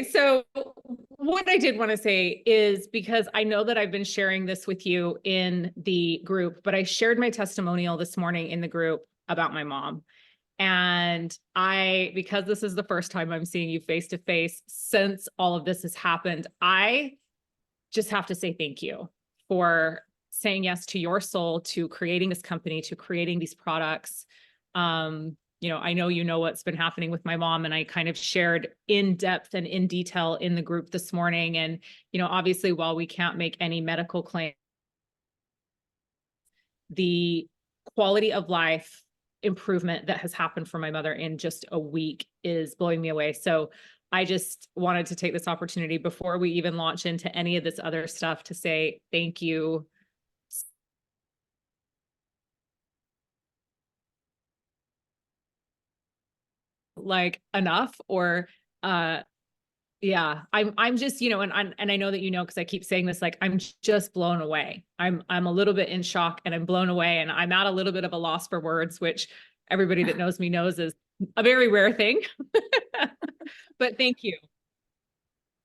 Okay, so what I did want to say is, because I know that I've been sharing this with you in the group, but I shared my testimonial this morning in the group about my mom. And because this is the first time I'm seeing you face to face since all of this has happened, I just have to say thank you for saying yes to your soul, to creating this company, to creating these products. I know what's been happening with my mom, and I kind of shared in depth and in detail in the group this morning. And, obviously, while we can't make any medical claim, the quality of life improvement that has happened for my mother in just a week is blowing me away. So I just wanted to take this opportunity before we even launch into any of this other stuff to say thank you. Like enough, or yeah, I'm just, and I know that, because I keep saying this, like, I'm just blown away. I'm a little bit in shock, and I'm blown away, and I'm at a little bit of a loss for words, which everybody that knows me knows is a very rare thing. But thank you.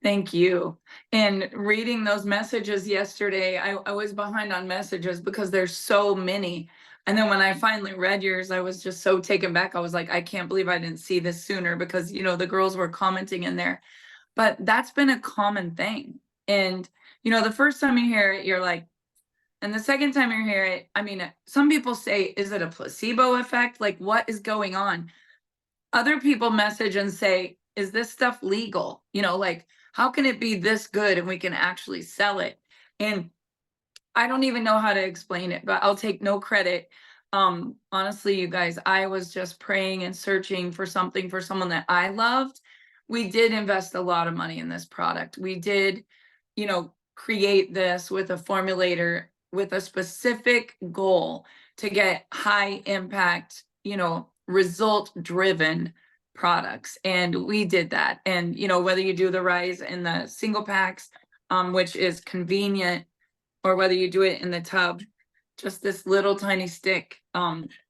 Thank you. And reading those messages yesterday, I was behind on messages because there's so many. And then when I finally read yours, I was just so taken back. I was like, I can't believe I didn't see this sooner, because, the girls were commenting in there. But that's been a common thing. And, the first time you hear it, you're like, and the second time you hear it, I mean, some people say, is it a placebo effect? Like, what is going on? Other people message and say, is this stuff legal? Like, how can it be this good and we can actually sell it? And I don't even know how to explain it, but I'll take no credit. Honestly, you guys, I was just praying and searching for something for someone that I loved. We did invest a lot of money in this product. We did, create this with a formulator with a specific goal to get high impact, result driven products. And we did that. And, whether you do the rise in the single packs, which is convenient, or whether you do it in the tub, just this little tiny stick,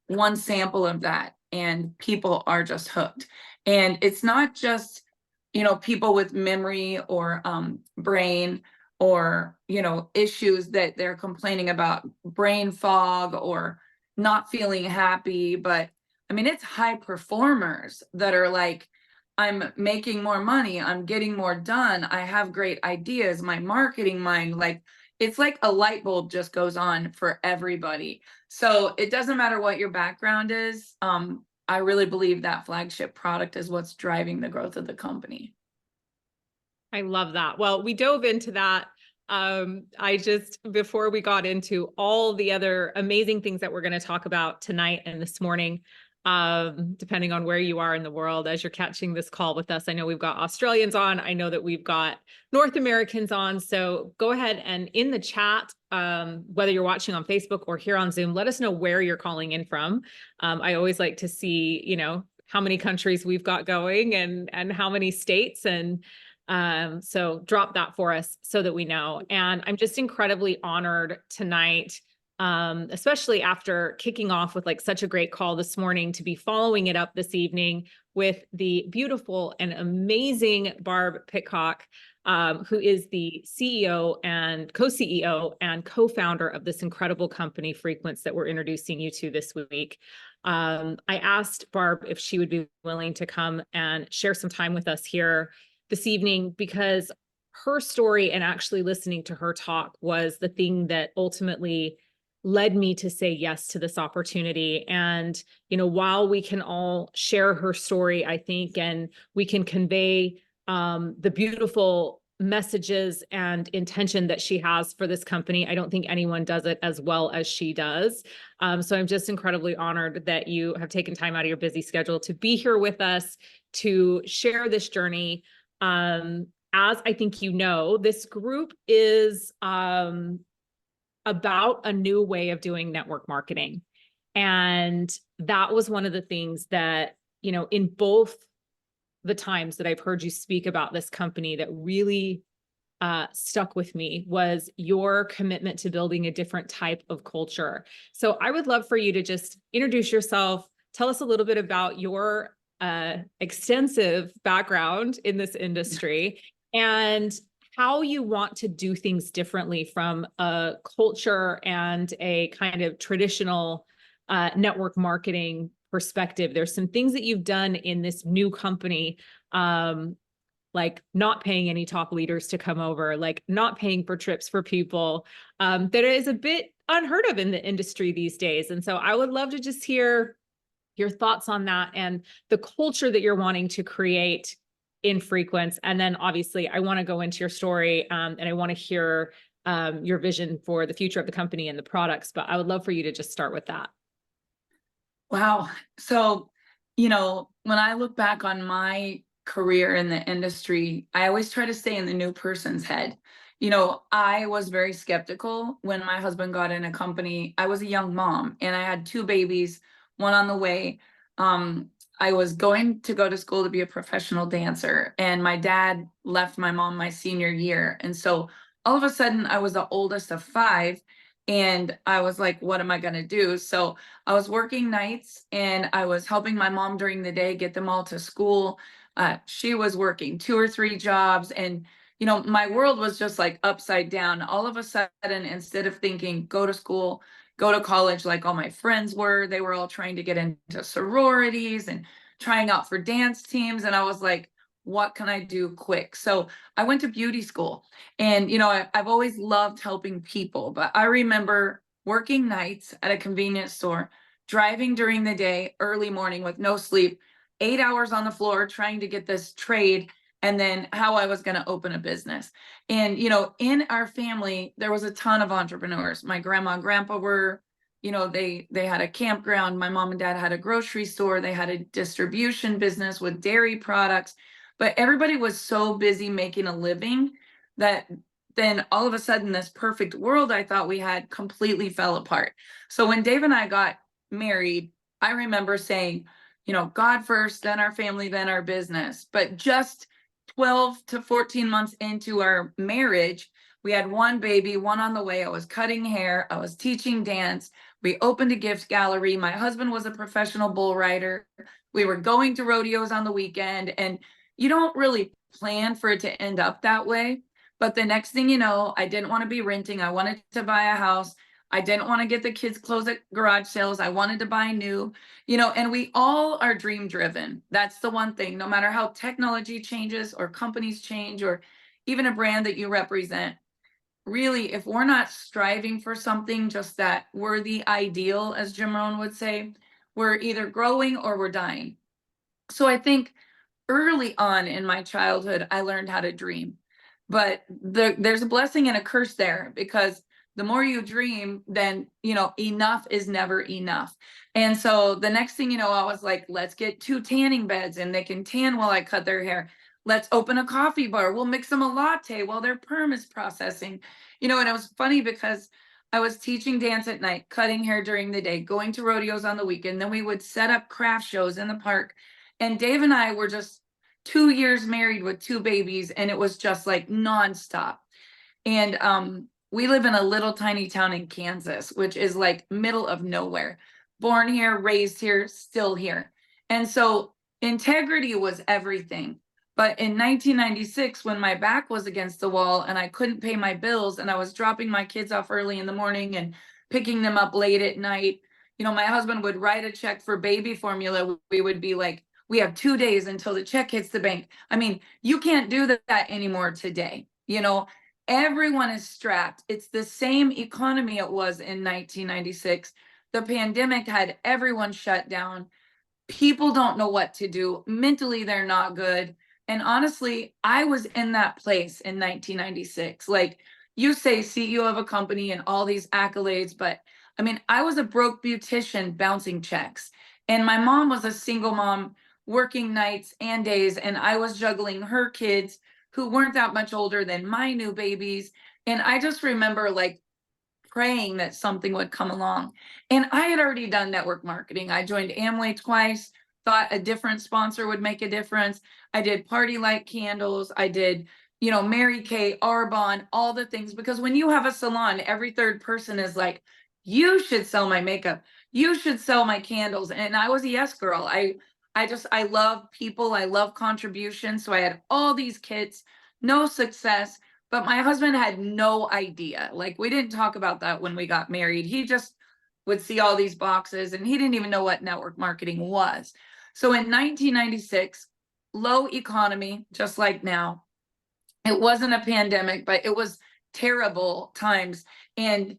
one sample of that, and people are just hooked. And it's not just, people with memory or brain or, issues that they're complaining about, brain fog or not feeling happy. But I mean, it's high performers that are like, I'm making more money, I'm getting more done, I have great ideas, my marketing mind, like, it's like a light bulb just goes on for everybody. So it doesn't matter what your background is. I really believe that flagship product is what's driving the growth of the company. I love that. Well, we dove into that. Before we got into all the other amazing things that we're going to talk about tonight and this morning, depending on where you are in the world as you're catching this call with us. I know we've got Australians on. I know that we've got North Americans on. So go ahead and in the chat, whether you're watching on Facebook or here on Zoom, let us know where you're calling in from. I always like to see, how many countries we've got going and how many states. And so drop that for us so that we know. And I'm just incredibly honored tonight, especially after kicking off with like such a great call this morning, to be following it up this evening with the beautiful and amazing Barb Pitcock, who is the CEO and co-CEO and co-founder of this incredible company, Frequence, that we're introducing you to this week. I asked Barb if she would be willing to come and share some time with us here this evening, because her story and actually listening to her talk was the thing that ultimately led me to say yes to this opportunity. And, while we can all share her story, I think, and we can convey the beautiful messages and intention that she has for this company, I don't think anyone does it as well as she does. So I'm just incredibly honored that you have taken time out of your busy schedule to be here with us to share this journey. As I think this group is about a new way of doing network marketing. And that was one of the things that, in both the times that I've heard you speak about this company, that really stuck with me was your commitment to building a different type of culture. So I would love for you to just introduce yourself, tell us a little bit about your extensive background in this industry and how you want to do things differently from a culture and a kind of traditional network marketing perspective. There's some things that you've done in this new company, like not paying any top leaders to come over, like not paying for trips for people, that is a bit unheard of in the industry these days. And so I would love to just hear your thoughts on that and the culture that you're wanting to create in Frequence. And then obviously I want to go into your story, and I want to hear your vision for the future of the company and the products, but I would love for you to just start with that. Wow. So, when I look back on my career in the industry, I always try to stay in the new person's head. I was very skeptical when my husband got in a company. I was a young mom and I had 2 babies, one on the way. I was going to go to school to be a professional dancer, and my dad left my mom my senior year. And so all of a sudden I was the oldest of 5, and I was like, what am I going to do? So I was working nights and I was helping my mom during the day get them all to school. She was working 2 or 3 jobs, and my world was just like upside down. All of a sudden, instead of thinking, go to school, go to college like all my friends were, they were all trying to get into sororities and trying out for dance teams. And I was like, what can I do quick? So I went to beauty school, and I've always loved helping people, but I remember working nights at a convenience store, driving during the day, early morning with no sleep, 8 hours on the floor trying to get this trade, and then how I was going to open a business. And, in our family, there was a ton of entrepreneurs. My grandma and grandpa were, they had a campground. My mom and dad had a grocery store. They had a distribution business with dairy products, but everybody was so busy making a living that then all of a sudden this perfect world I thought we had completely fell apart. So when Dave and I got married, I remember saying, God first, then our family, then our business. But just 12 to 14 months into our marriage, we had 1 baby, 1 on the way. I was cutting hair. I was teaching dance. We opened a gift gallery. My husband was a professional bull rider. We were going to rodeos on the weekend. And you don't really plan for it to end up that way. But the next thing you know, I didn't want to be renting. I wanted to buy a house. I didn't want to get the kids' clothes at garage sales. I wanted to buy new, and we all are dream driven. That's the one thing. No matter how technology changes or companies change or even a brand that you represent, really, if we're not striving for something, just that we're the ideal, as Jim Rohn would say, we're either growing or we're dying. So I think early on in my childhood, I learned how to dream. But there's a blessing and a curse there, because the more you dream, then, enough is never enough. And so the next thing I was like, let's get 2 tanning beds and they can tan while I cut their hair. Let's open a coffee bar. We'll mix them a latte while their perm is processing. And it was funny because I was teaching dance at night, cutting hair during the day, going to rodeos on the weekend. Then we would set up craft shows in the park. And Dave and I were just 2 years married with 2 babies, and it was just like nonstop. And we live in a little tiny town in Kansas, which is like middle of nowhere. Born here, raised here, still here. And so integrity was everything. But in 1996, when my back was against the wall and I couldn't pay my bills, and I was dropping my kids off early in the morning and picking them up late at night, my husband would write a check for baby formula. We would be like, we have 2 days until the check hits the bank. I mean, you can't do that anymore today. Everyone is strapped. It's the same economy it was in 1996. The pandemic had everyone shut down. People don't know what to do. Mentally, they're not good. And honestly, I was in that place in 1996. Like, you say CEO of a company and all these accolades, but I mean, I was a broke beautician bouncing checks. And my mom was a single mom working nights and days. And I was juggling her kids, who weren't that much older than my new babies. And I just remember like praying that something would come along. And I had already done network marketing. I joined Amway twice, thought a different sponsor would make a difference. I did party light candles. I did, Mary Kay, Arbonne, all the things. Because when you have a salon, every 3rd person is like, you should sell my makeup. You should sell my candles. And I was a yes girl. I love people. I love contribution. So I had all these kids, no success, but my husband had no idea. Like, we didn't talk about that when we got married. He just would see all these boxes and he didn't even know what network marketing was. So in 1996, low economy, just like now. It wasn't a pandemic, but it was terrible times. And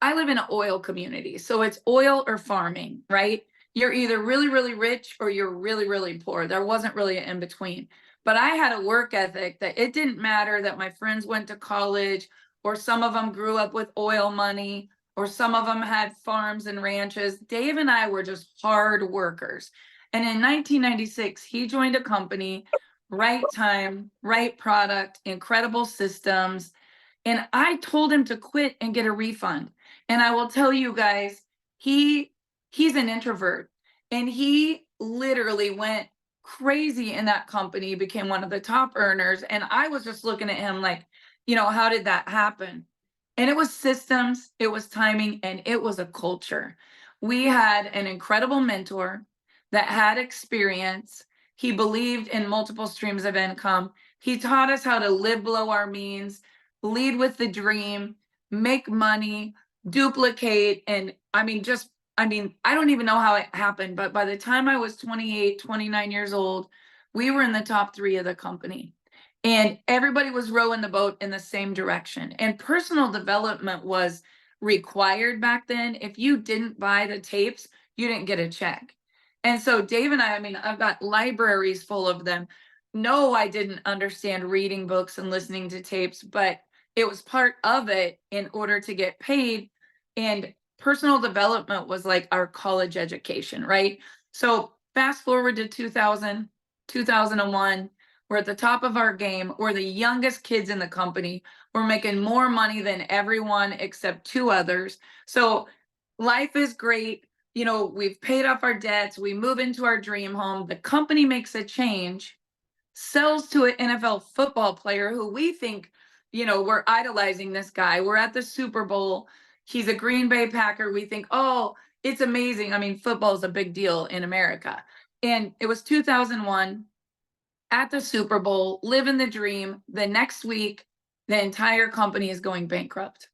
I live in an oil community. So it's oil or farming, right? You're either really, really rich or you're really, really poor. There wasn't really an in between. But I had a work ethic that it didn't matter that my friends went to college, or some of them grew up with oil money, or some of them had farms and ranches. Dave and I were just hard workers. And in 1996, he joined a company, right time, right product, incredible systems. And I told him to quit and get a refund. And I will tell you guys, he's an introvert, and he literally went crazy in that company, became one of the top earners. And I was just looking at him like, how did that happen? And it was systems, it was timing, and it was a culture. We had an incredible mentor that had experience. He believed in multiple streams of income. He taught us how to live below our means, lead with the dream, make money, duplicate. And I don't even know how it happened, but by the time I was 28, 29 years old, we were in the top 3 of the company. And everybody was rowing the boat in the same direction. And personal development was required back then. If you didn't buy the tapes, you didn't get a check. And so Dave and I've got libraries full of them. No, I didn't understand reading books and listening to tapes, but it was part of it in order to get paid. And personal development was like our college education, right? So fast forward to 2000, 2001, we're at the top of our game. We're the youngest kids in the company. We're making more money than everyone except 2 others. So life is great. We've paid off our debts. We move into our dream home. The company makes a change, sells to an NFL football player who we think, we're idolizing this guy. We're at the Super Bowl. He's a Green Bay Packer. We think, oh, it's amazing. Football is a big deal in America. And it was 2001 at the Super Bowl, living the dream. The next week, the entire company is going bankrupt.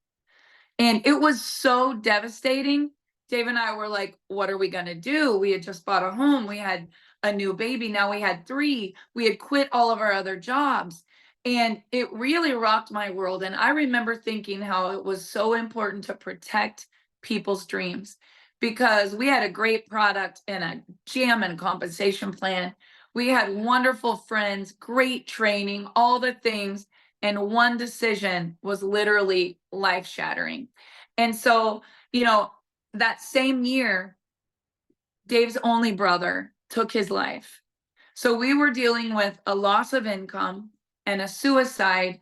And it was so devastating. Dave and I were like, what are we going to do? We had just bought a home. We had a new baby. Now we had 3. We had quit all of our other jobs. And it really rocked my world. And I remember thinking how it was so important to protect people's dreams, because we had a great product and a jam and compensation plan. We had wonderful friends, great training, all the things. And one decision was literally life shattering. And so, that same year, Dave's only brother took his life. So we were dealing with a loss of income and a suicide,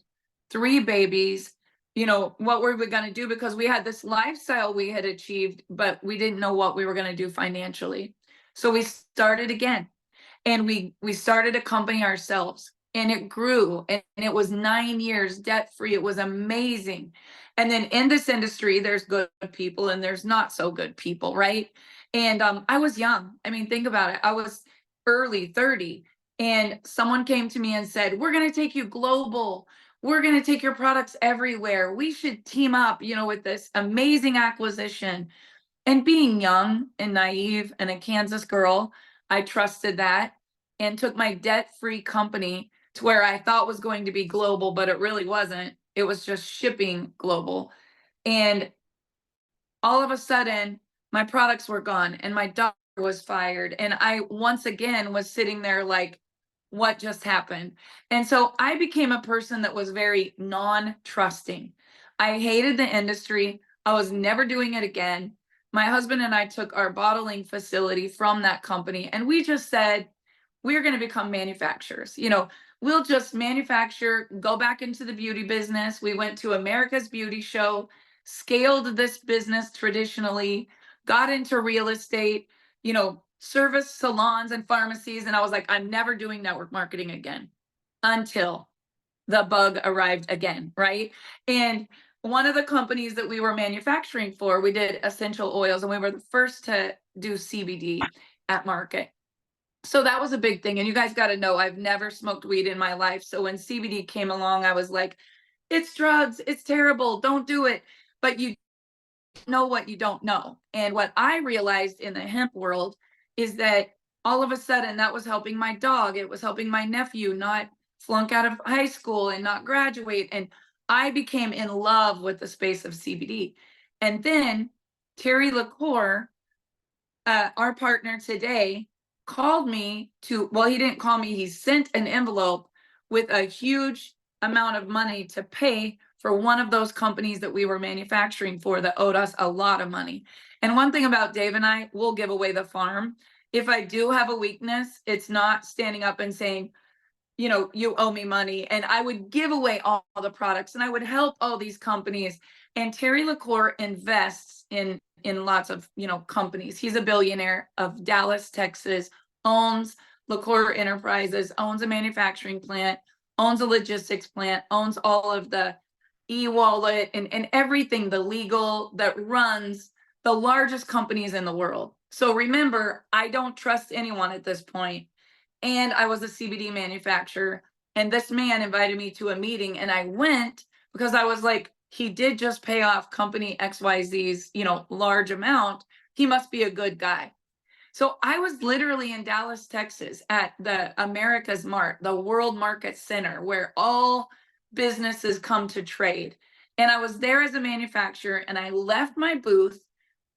3 babies. What were we going to do? Because we had this lifestyle we had achieved, but we didn't know what we were going to do financially. So we started again, and we started a company ourselves, and it grew, and it was 9 years debt free. It was amazing. And then in this industry, there's good people and there's not so good people, right? And I was young. Think about it. I was early 30, and someone came to me and said, we're going to take you global. We're going to take your products everywhere. We should team up, with this amazing acquisition. And being young and naive and a Kansas girl, I trusted that and took my debt-free company to where I thought was going to be global, but it really wasn't. It was just shipping global. And all of a sudden, my products were gone and my daughter was fired. And I once again was sitting there like, what just happened? And so I became a person that was very non-trusting. I hated the industry. I was never doing it again. My husband and I took our bottling facility from that company, and we just said, we're going to become manufacturers. We'll just manufacture, go back into the beauty business. We went to America's Beauty Show, scaled this business traditionally, got into real estate, service salons and pharmacies. And I was like, I'm never doing network marketing again, until the bug arrived again, right? And one of the companies that we were manufacturing for, we did essential oils, and we were the first to do CBD. at market. So that was a big thing. And you guys got to know, I've never smoked weed in my life. So when CBD came along, I was like, it's drugs, it's terrible, don't do it. But you know what you don't know. And what I realized in the hemp world is that all of a sudden that was helping my dog. It was helping my nephew not flunk out of high school and not graduate. And I became in love with the space of CBD. And then Terry LaCour, our partner today, called me to, well, he didn't call me, he sent an envelope with a huge amount of money to pay for one of those companies that we were manufacturing for that owed us a lot of money. And one thing about Dave and I, we'll give away the farm. If I do have a weakness, it's not standing up and saying, you know, you owe me money. And I would give away all the products and I would help all these companies. And Terry LaCour invests in lots of, you know, companies. He's a billionaire of Dallas, Texas, owns LaCour Enterprises, owns a manufacturing plant, owns a logistics plant, owns all of the e-wallet and everything, the legal, that runs the largest companies in the world. So remember, I don't trust anyone at this point. And I was a CBD manufacturer. And this man invited me to a meeting and I went because I was like, he did just pay off company XYZ's, you know, large amount. He must be a good guy. So I was literally in Dallas, Texas at the America's Mart, the World Market Center, where all businesses come to trade. And I was there as a manufacturer and I left my booth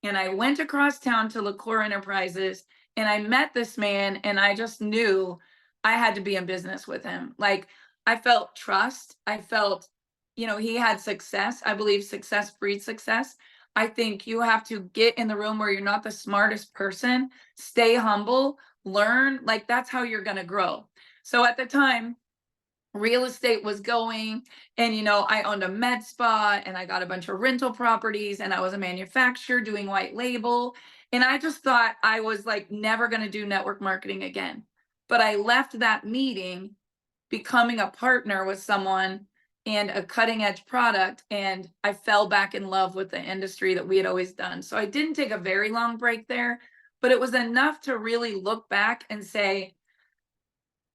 and I went across town to LaCour Enterprises and I met this man and I just knew I had to be in business with him. Like I felt trust. I felt, you know, he had success. I believe success breeds success. I think you have to get in the room where you're not the smartest person, stay humble, learn, like that's how you're going to grow. So at the time, real estate was going and, you know, I owned a med spa and I got a bunch of rental properties and I was a manufacturer doing white label. And I just thought I was like never going to do network marketing again. But I left that meeting becoming a partner with someone and a cutting edge product. And I fell back in love with the industry that we had always done. So I didn't take a very long break there, but it was enough to really look back and say,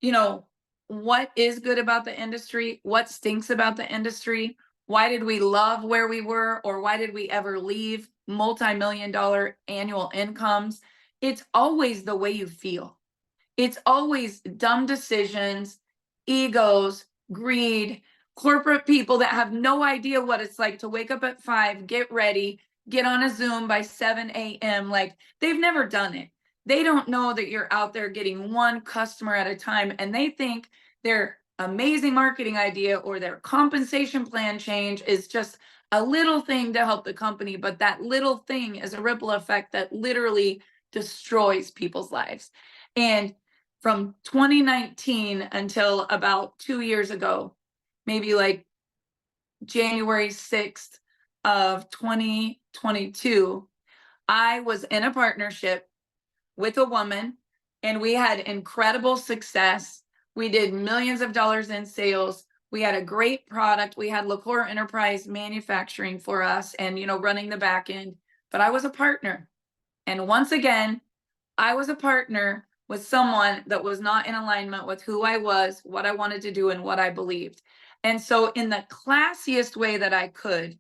you know, what is good about the industry? What stinks about the industry? Why did we love where we were? Or why did we ever leave multi-million-dollar annual incomes? It's always the way you feel. It's always dumb decisions, egos, greed, corporate people that have no idea what it's like to wake up at 5, get ready, get on a Zoom by 7 a.m. Like they've never done it. They don't know that you're out there getting one customer at a time and they think their amazing marketing idea or their compensation plan change is just a little thing to help the company. But that little thing is a ripple effect that literally destroys people's lives. And from 2019 until about 2 years ago, maybe like January 6th of 2022, I was in a partnership with a woman and we had incredible success. We did millions of dollars in sales. We had a great product. We had LaCour Enterprise manufacturing for us and, you know, running the back end, but I was a partner. And once again, I was a partner with someone that was not in alignment with who I was, what I wanted to do, and what I believed. And so in the classiest way that I could,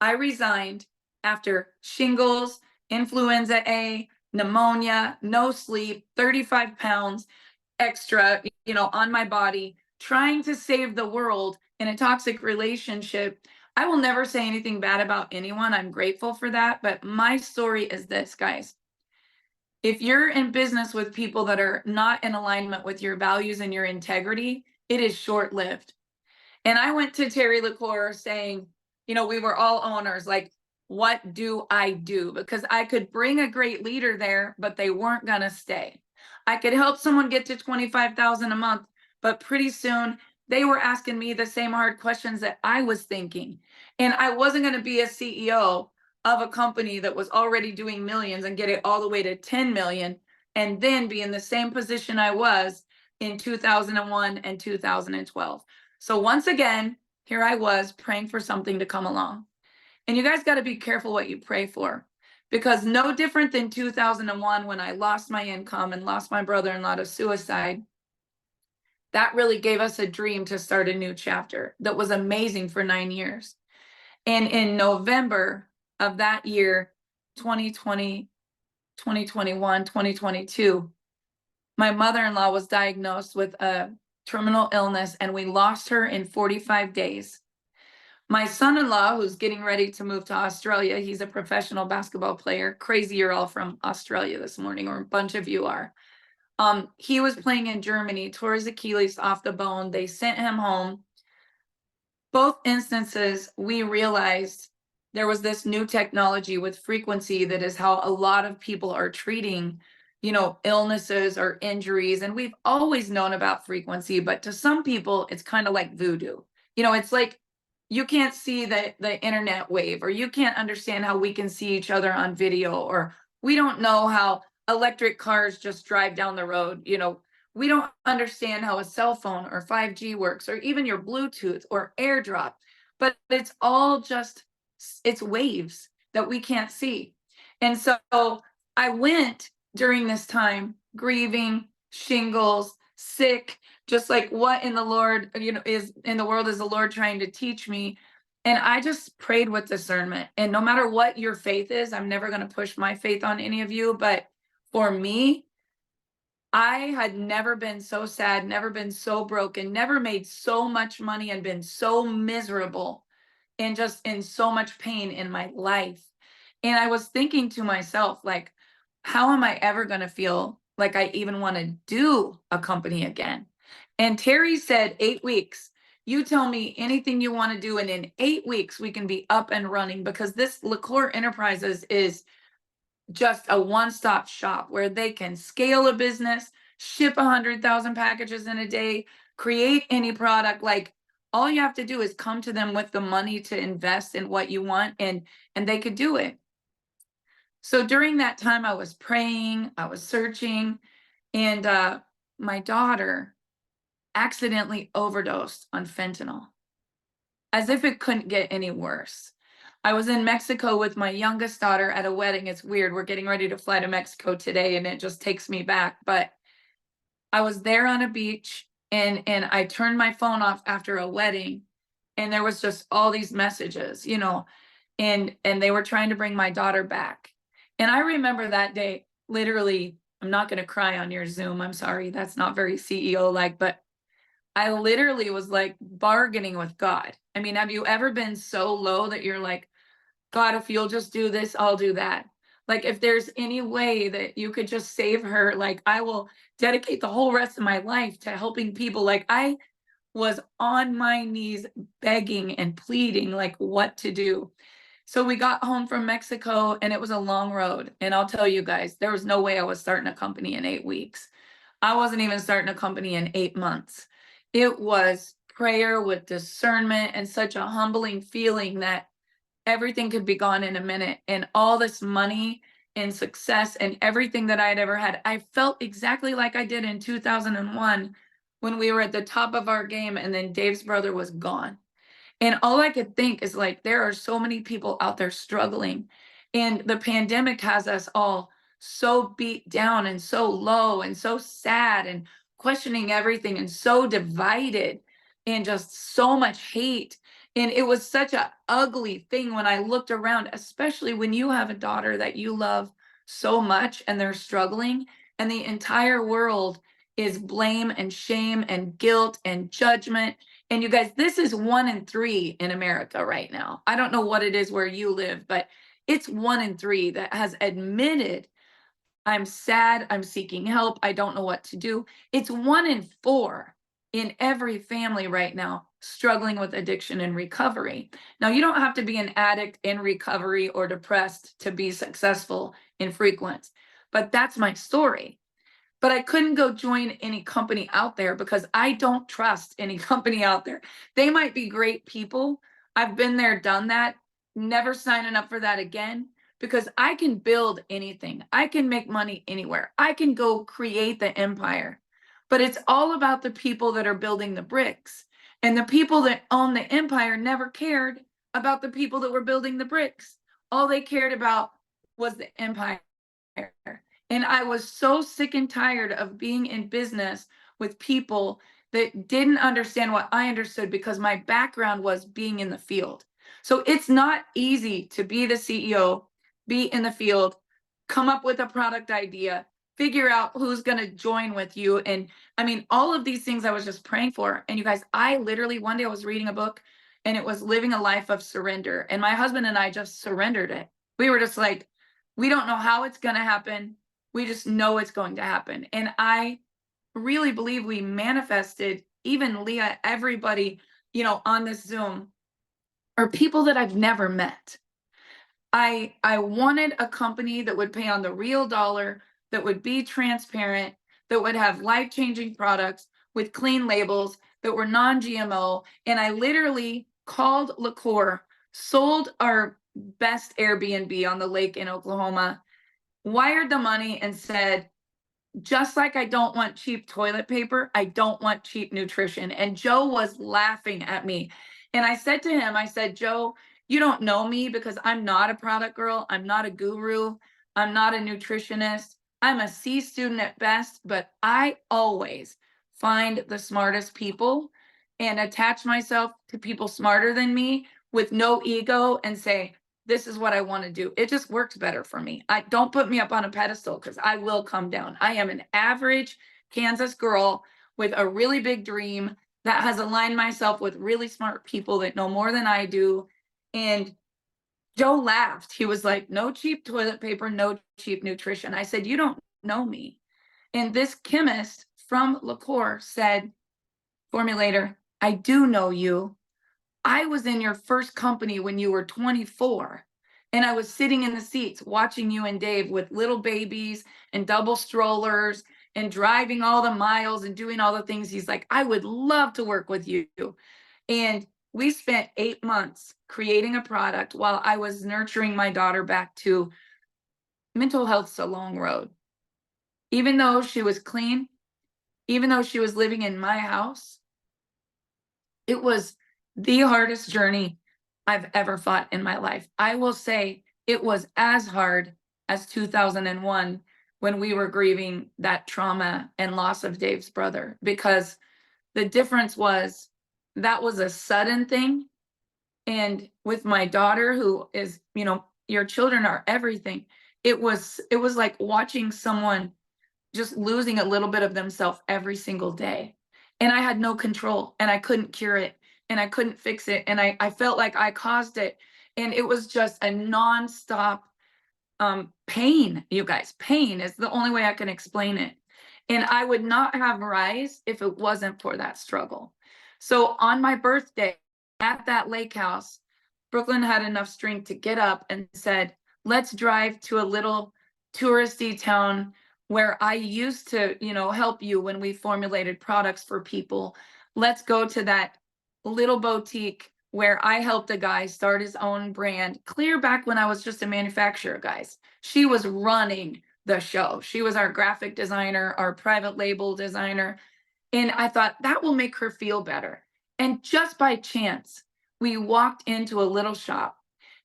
I resigned after shingles, influenza A, pneumonia, no sleep, 35 pounds extra, you know, on my body, trying to save the world in a toxic relationship. I will never say anything bad about anyone. I'm grateful for that. But my story is this, guys. If you're in business with people that are not in alignment with your values and your integrity, it is short-lived. And I went to Terry LaCour saying, you know, we were all owners, like, what do I do? Because I could bring a great leader there, but they weren't going to stay. I could help someone get to 25,000 a month, but pretty soon they were asking me the same hard questions that I was thinking. And I wasn't going to be a CEO of a company that was already doing millions and get it all the way to 10 million and then be in the same position I was in 2001 and 2012. So once again, here I was praying for something to come along. And you guys got to be careful what you pray for, because no different than 2001 when I lost my income and lost my brother-in-law to suicide, that really gave us a dream to start a new chapter that was amazing for 9 years. And in November of that year, 2020, 2021, 2022, my mother-in-law was diagnosed with a terminal illness and we lost her in 45 days. My son-in-law, who's getting ready to move to Australia, he's a professional basketball player. Crazy you're all from Australia this morning, or a bunch of you are. He was playing in Germany, tore his Achilles off the bone. They sent him home. Both instances, we realized there was this new technology with frequency that is how a lot of people are treating, illnesses or injuries. And we've always known about frequency, but to some people, it's kind of like voodoo. It's like you can't see the internet wave, or you can't understand how we can see each other on video, or we don't know how electric cars just drive down the road. We don't understand how a cell phone or 5G works, or even your Bluetooth or AirDrop, but it's all just, it's waves that we can't see. And so I went during this time grieving, shingles, sick, just like what in the Lord, is in the world is the Lord trying to teach me. And I just prayed with discernment. And no matter what your faith is, I'm never going to push my faith on any of you, but for me, I had never been so sad, never been so broken, never made so much money and been so miserable and just in so much pain in my life. And I was thinking to myself, like, how am I ever going to feel like I even want to do a company again? And Terry said, 8 weeks. You tell me anything you want to do, and in 8 weeks, we can be up and running, because this LaCour Enterprises is just a one-stop shop where they can scale a business, ship 100,000 packages in a day, create any product. Like, all you have to do is come to them with the money to invest in what you want, and they could do it. So during that time, I was praying, I was searching, and my daughter accidentally overdosed on fentanyl, as if it couldn't get any worse. I was in Mexico with my youngest daughter at a wedding. It's weird. We're getting ready to fly to Mexico today, and it just takes me back. But I was there on a beach, and I turned my phone off after a wedding, and there was just all these messages, and they were trying to bring my daughter back. And I remember that day, literally, I'm not going to cry on your Zoom. I'm sorry. That's not very CEO-like, but I literally was like bargaining with God. I mean, have you ever been so low that you're like, God, if you'll just do this, I'll do that. Like, if there's any way that you could just save her, like, I will dedicate the whole rest of my life to helping people. Like, I was on my knees begging and pleading, like, what to do. So we got home from Mexico, and it was a long road. And I'll tell you guys, there was no way I was starting a company in 8 weeks. I wasn't even starting a company in 8 months. It was prayer with discernment and such a humbling feeling that everything could be gone in a minute, and all this money and success and everything that I had ever had. I felt exactly like I did in 2001 when we were at the top of our game, and then Dave's brother was gone. And all I could think is, like, there are so many people out there struggling, and the pandemic has us all so beat down and so low and so sad and questioning everything and so divided and just so much hate. And it was such an ugly thing when I looked around, especially when you have a daughter that you love so much and they're struggling, and the entire world is blame and shame and guilt and judgment. And you guys, this is 1 in 3 in America right now. I don't know what it is where you live, but it's 1 in 3 that has admitted, I'm sad, I'm seeking help, I don't know what to do. It's 1 in 4 in every family right now struggling with addiction and recovery. Now, you don't have to be an addict in recovery or depressed to be successful in Frequence, but that's my story. But I couldn't go join any company out there because I don't trust any company out there. They might be great people. I've been there, done that, never signing up for that again, because I can build anything. I can make money anywhere. I can go create the empire. But it's all about the people that are building the bricks. And the people that own the empire never cared about the people that were building the bricks. All they cared about was the empire. And I was so sick and tired of being in business with people that didn't understand what I understood, because my background was being in the field. So it's not easy to be the CEO, be in the field, come up with a product idea, figure out who's going to join with you. And I mean, all of these things I was just praying for. And you guys, I literally, one day I was reading a book and it was Living a Life of Surrender. And my husband and I just surrendered it. We were just like, we don't know how it's going to happen. We just know it's going to happen. And I really believe we manifested, even Leah, everybody, on this Zoom, are people that I've never met. I wanted a company that would pay on the real dollar, that would be transparent, that would have life-changing products with clean labels, that were non-GMO. And I literally called LaCour, sold our best Airbnb on the lake in Oklahoma, wired the money and said, just like I don't want cheap toilet paper, I don't want cheap nutrition. And Joe was laughing at me. And I said to him, I said, Joe, you don't know me because I'm not a product girl. I'm not a guru. I'm not a nutritionist. I'm a C student at best, but I always find the smartest people and attach myself to people smarter than me with no ego and say, this is what I want to do. It just works better for me. Don't put me up on a pedestal, because I will come down. I am an average Kansas girl with a really big dream that has aligned myself with really smart people that know more than I do. And Joe laughed. He was like, no cheap toilet paper, no cheap nutrition. I said, you don't know me. And this chemist from LaCour said, formulator, I do know you. I was in your first company when you were 24, and I was sitting in the seats watching you and Dave with little babies and double strollers and driving all the miles and doing all the things. He's like, I would love to work with you. And we spent 8 months creating a product while I was nurturing my daughter back to mental health's a long road. Even though she was clean, even though she was living in my house, it was the hardest journey I've ever fought in my life. I will say it was as hard as 2001 when we were grieving that trauma and loss of Dave's brother, because the difference was that was a sudden thing. And with my daughter, who is, your children are everything. It was like watching someone just losing a little bit of themselves every single day. And I had no control, and I couldn't cure it, and I couldn't fix it. And I felt like I caused it. And it was just a nonstop pain, you guys. Pain is the only way I can explain it. And I would not have Rise if it wasn't for that struggle. So on my birthday at that lake house, Brooklyn had enough strength to get up and said, let's drive to a little touristy town where I used to, help you when we formulated products for people. Let's go to that little boutique where I helped a guy start his own brand clear back when I was just a manufacturer, guys. She was running the show. She was our graphic designer, our private label designer. And I thought that will make her feel better. And just by chance, we walked into a little shop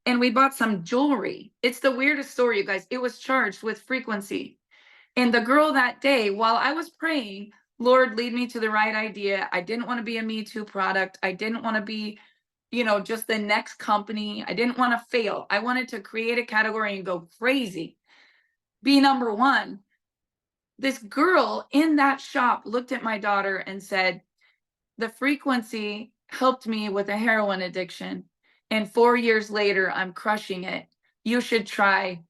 and we bought some jewelry. It's the weirdest story, you guys. It was charged with frequency. And the girl that day, while I was praying, Lord, lead me to the right idea. I didn't want to be a Me Too product. I didn't want to be, just the next company. I didn't want to fail. I wanted to create a category and go crazy. Be number one. This girl in that shop looked at my daughter and said, the frequency helped me with a heroin addiction. And 4 years later, I'm crushing it. You should try,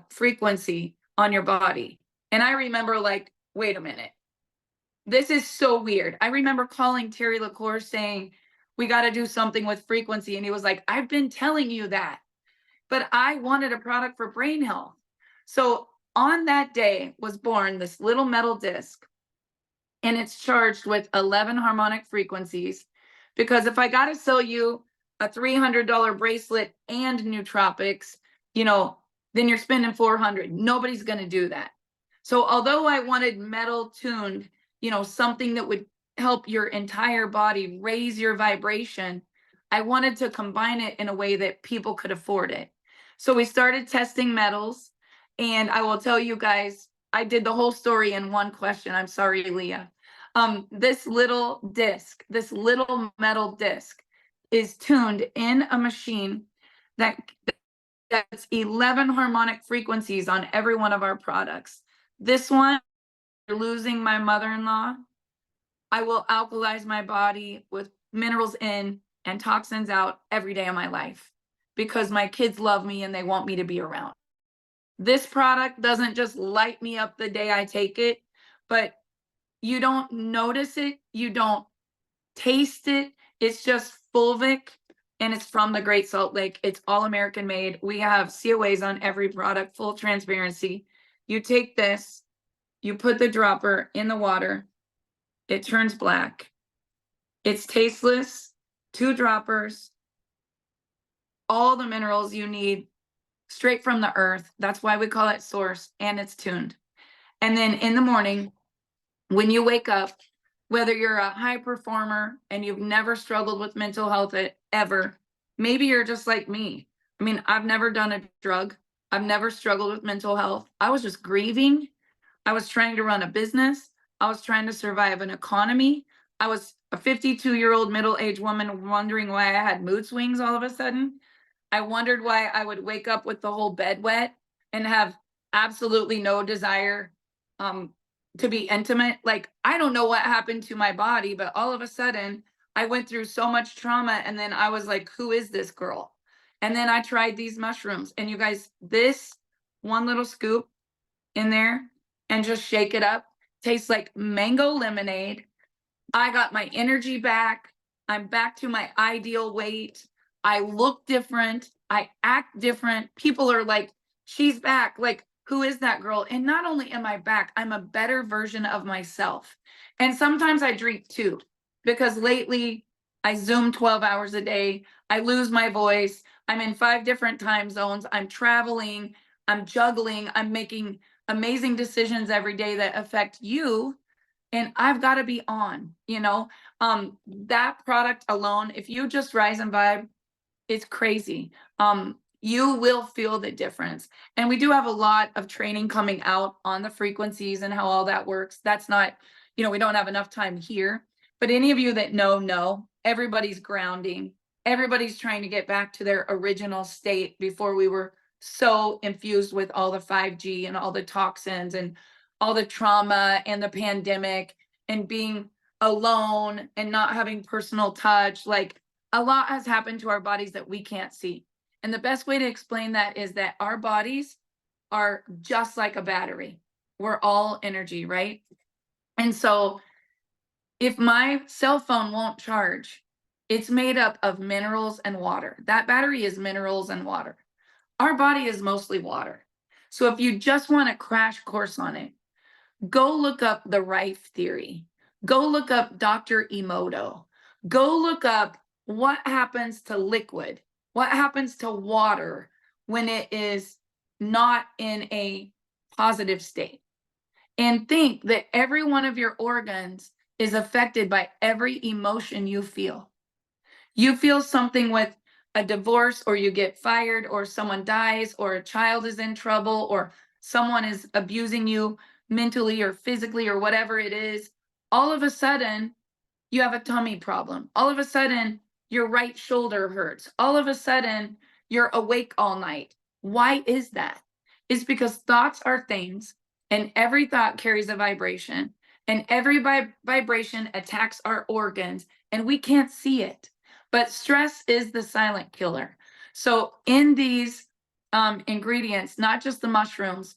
frequency on your body. And I remember like, wait a minute. This is so weird. I remember calling Terry LaCour saying, we got to do something with frequency. And he was like, I've been telling you that. But I wanted a product for brain health. So on that day was born this little metal disc. And it's charged with 11 harmonic frequencies. Because if I got to sell you a $300 bracelet and nootropics, then you're spending $400. Nobody's going to do that. So although I wanted metal tuned, something that would help your entire body raise your vibration, I wanted to combine it in a way that people could afford it. So we started testing metals, and I will tell you guys, I did the whole story in one question. I'm sorry, Leah. This little disc, this little metal disc is tuned in a machine that's 11 harmonic frequencies on every one of our products. This one, losing my mother-in-law, I will alkalize my body with minerals in and toxins out every day of my life because my kids love me and they want me to be around. This product doesn't just light me up the day I take it, but you don't notice it, you don't taste it. It's just fulvic, and it's from the Great Salt Lake. It's all American made. We have COAs on every product, full transparency. You take this, you put the dropper in the water, it turns black. It's tasteless, 2 droppers, all the minerals you need straight from the earth. That's why we call it source, and it's tuned. And then in the morning, when you wake up, whether you're a high performer and you've never struggled with mental health ever, maybe you're just like me. I mean, I've never done a drug. I've never struggled with mental health. I was just grieving. I was trying to run a business. I was trying to survive an economy. I was a 52-year-old middle-aged woman wondering why I had mood swings all of a sudden. I wondered why I would wake up with the whole bed wet and have absolutely no desire to be intimate. Like, I don't know what happened to my body, but all of a sudden I went through so much trauma, and then I was like, who is this girl? And then I tried these mushrooms, and you guys, this one little scoop in there and just shake it up tastes like mango lemonade. I got my energy back. I'm back to my ideal weight. I look different. I act different. People are like, she's back. Like, who is that girl? And not only am I back, I'm a better version of myself. And sometimes I drink too, because lately I Zoom 12 hours a day. I lose my voice. I'm in 5 different time zones. I'm traveling. I'm juggling. I'm making amazing decisions every day that affect you. And I've got to be on, that product alone, if you just rise and vibe, it's crazy. You will feel the difference. And we do have a lot of training coming out on the frequencies and how all that works. That's not, we don't have enough time here, but any of you that know, everybody's grounding. Everybody's trying to get back to their original state before we were so infused with all the 5G and all the toxins and all the trauma and the pandemic and being alone and not having personal touch. Like, a lot has happened to our bodies that we can't see. And the best way to explain that is that our bodies are just like a battery. We're all energy, right? And so if my cell phone won't charge, it's made up of minerals and water. That battery is minerals and water. Our body is mostly water. So if you just want a crash course on it, go look up the Rife theory. Go look up Dr. Emoto. Go look up what happens to liquid, what happens to water when it is not in a positive state. And think that every one of your organs is affected by every emotion you feel. You feel something with a divorce, or you get fired, or someone dies, or a child is in trouble, or someone is abusing you mentally or physically or whatever it is. All of a sudden, you have a tummy problem. All of a sudden, your right shoulder hurts. All of a sudden, you're awake all night. Why is that? It's because thoughts are things, and every thought carries a vibration, and every vibration attacks our organs, and we can't see it. But stress is the silent killer. So in these ingredients, not just the mushrooms,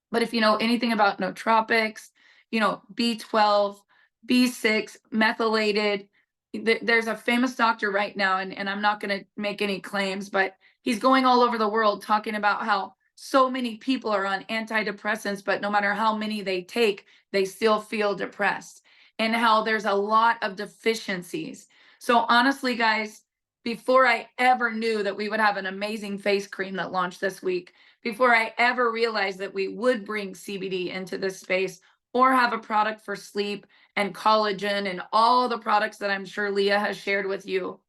but if you know anything about nootropics, B12, B6, methylated, there's a famous doctor right now, and I'm not going to make any claims, but he's going all over the world talking about how so many people are on antidepressants, but no matter how many they take, they still feel depressed, and how there's a lot of deficiencies. So honestly, guys, before I ever knew that we would have an amazing face cream that launched this week, before I ever realized that we would bring CBD into this space or have a product for sleep and collagen and all the products that I'm sure Leah has shared with you,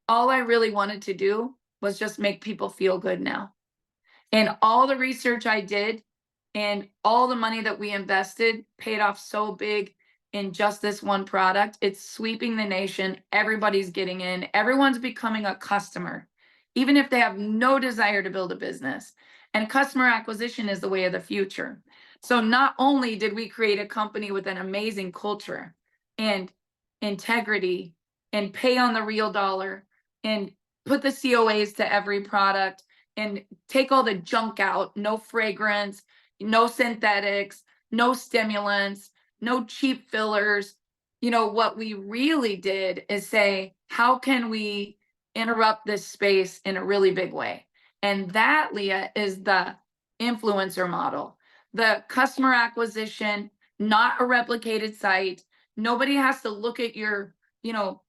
all I really wanted to do was just make people feel good now. And all the research I did and all the money that we invested paid off so big in just this one product. It's sweeping the nation. Everybody's getting in. Everyone's becoming a customer, even if they have no desire to build a business. And customer acquisition is the way of the future. So not only did we create a company with an amazing culture and integrity and pay on the real dollar and put the COAs to every product and take all the junk out, no fragrance, no synthetics, no stimulants, no cheap fillers. You know, what we really did is say, how can we interrupt this space in a really big way? And that, Leah, is the influencer model, the customer acquisition, not a replicated site. Nobody has to look at your, you know,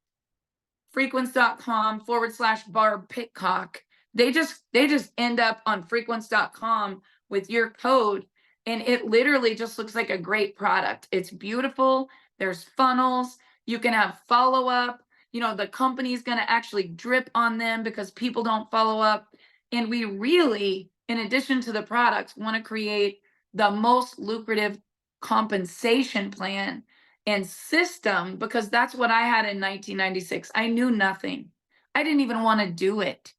frequence.com/Barb Pitcock. They just end up on frequence.com with your code, and it literally just looks like a great product. It's beautiful. There's funnels. You can have follow-up. You know, the company's going to actually drip on them because people don't follow up. And we really, in addition to the products, want to create the most lucrative compensation plan and system, because that's what I had in 1996. I knew nothing. I didn't even want to do it.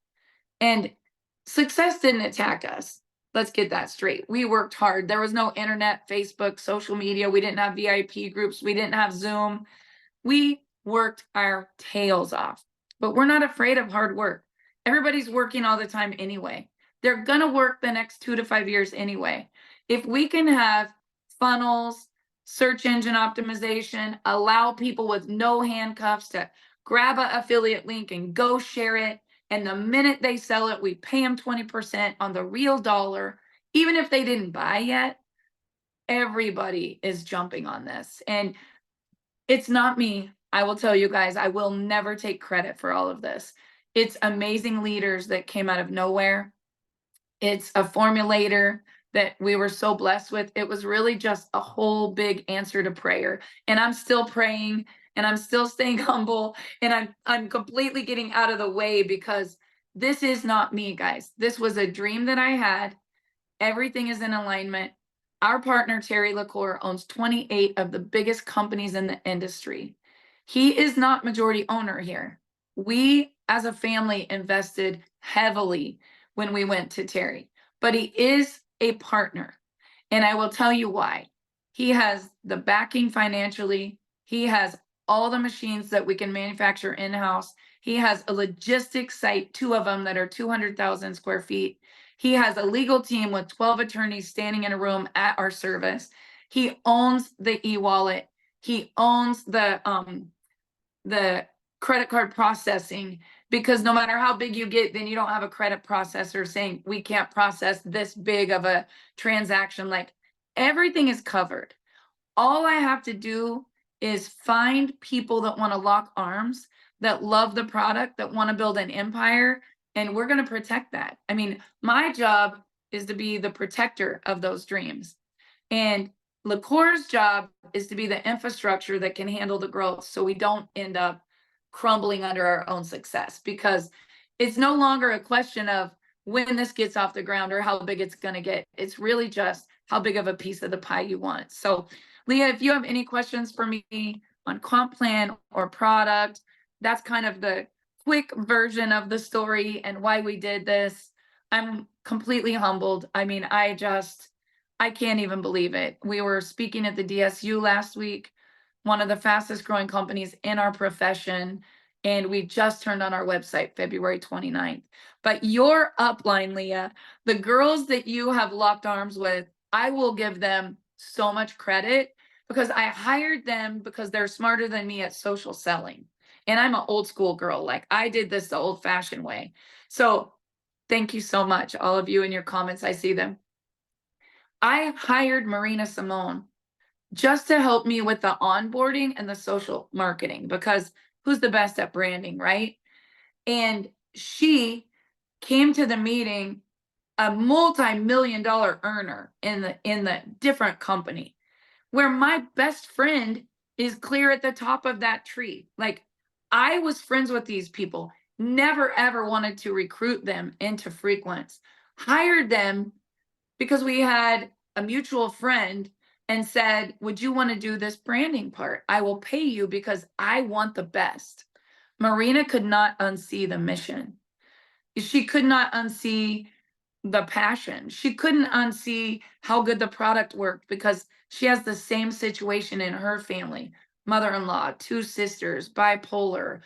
And success didn't attack us. Let's get that straight. We worked hard. There was no internet, Facebook, social media. We didn't have VIP groups. We didn't have Zoom. We worked our tails off, but we're not afraid of hard work. Everybody's working all the time anyway. They're going to work the next 2 to 5 years anyway. If we can have funnels, search engine optimization, allow people with no handcuffs to grab an affiliate link and go share it. And the minute they sell it, we pay them 20% on the real dollar, even if they didn't buy yet. Everybody is jumping on this. And it's not me. I will tell you guys, I will never take credit for all of this. It's amazing leaders that came out of nowhere. It's a formulator that we were so blessed with. It was really just a whole big answer to prayer. And I'm still praying and I'm still staying humble, and I'm completely getting out of the way because this is not me, guys. This was a dream that I had. Everything is in alignment. Our partner, Terry LaCour, owns 28 of the biggest companies in the industry. He is not majority owner here. We, as a family, invested heavily when we went to Terry, but he is a partner. And I will tell you why. He has the backing financially. He has all the machines that we can manufacture in-house. He has a logistics site, 2 of them that are 200,000 square feet. He has a legal team with 12 attorneys standing in a room at our service. He owns the e-wallet. He owns the credit card processing, because no matter how big you get, then you don't have a credit processor saying we can't process this big of a transaction. Like, everything is covered. All I have to do is find people that want to lock arms, that love the product, that want to build an empire, and we're going to protect that. I mean, my job is to be the protector of those dreams. And LaCour's job is to be the infrastructure that can handle the growth so we don't end up crumbling under our own success, because it's no longer a question of when this gets off the ground or how big it's going to get. It's really just how big of a piece of the pie you want. So Leah, if you have any questions for me on comp plan or product, that's kind of the quick version of the story and why we did this. I'm completely humbled. I mean, I can't even believe it. We were speaking at the DSU last week, one of the fastest growing companies in our profession, and we just turned on our website February 29th. But your upline, Leah, the girls that you have locked arms with, I will give them so much credit, because I hired them because they're smarter than me at social selling. And I'm an old school girl. Like, I did this the old fashioned way. So thank you so much. All of you in your comments, I see them. I hired Marina Simone just to help me with the onboarding and the social marketing, because who's the best at branding, right? And she came to the meeting, a multi-million-dollar earner in the different company, where my best friend is clear at the top of that tree. Like, I was friends with these people, never ever wanted to recruit them into Frequence. hired them because we had a mutual friend and said, would you want to do this branding part? I will pay you because I want the best. Marina could not unsee the mission. She could not unsee the passion. She couldn't unsee how good the product worked because she has the same situation in her family. Mother-in-law, two sisters, bipolar,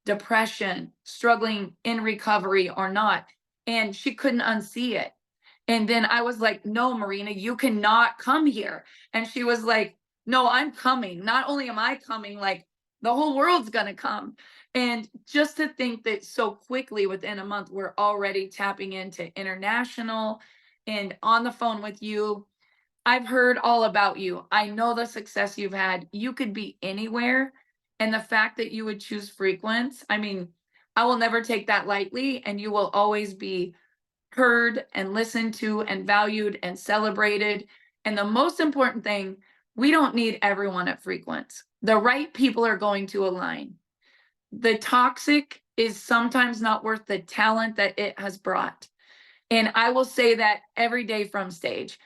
depression, struggling in recovery or not. And she couldn't unsee it. And then I was like, no, Marina, you cannot come here. And she was like, no, I'm coming. Not only am I coming, like the whole world's going to come. And just to think that so quickly within a month, we're already tapping into international and on the phone with you. I've heard all about you. I know the success you've had. You could be anywhere. And the fact that you would choose Frequence, I mean, I will never take that lightly. And you will always be heard and listened to and valued and celebrated. And the most important thing, we don't need everyone at Frequence. The right people are going to align. The toxic is sometimes not worth the talent that it has brought. And I will say that every day from stage.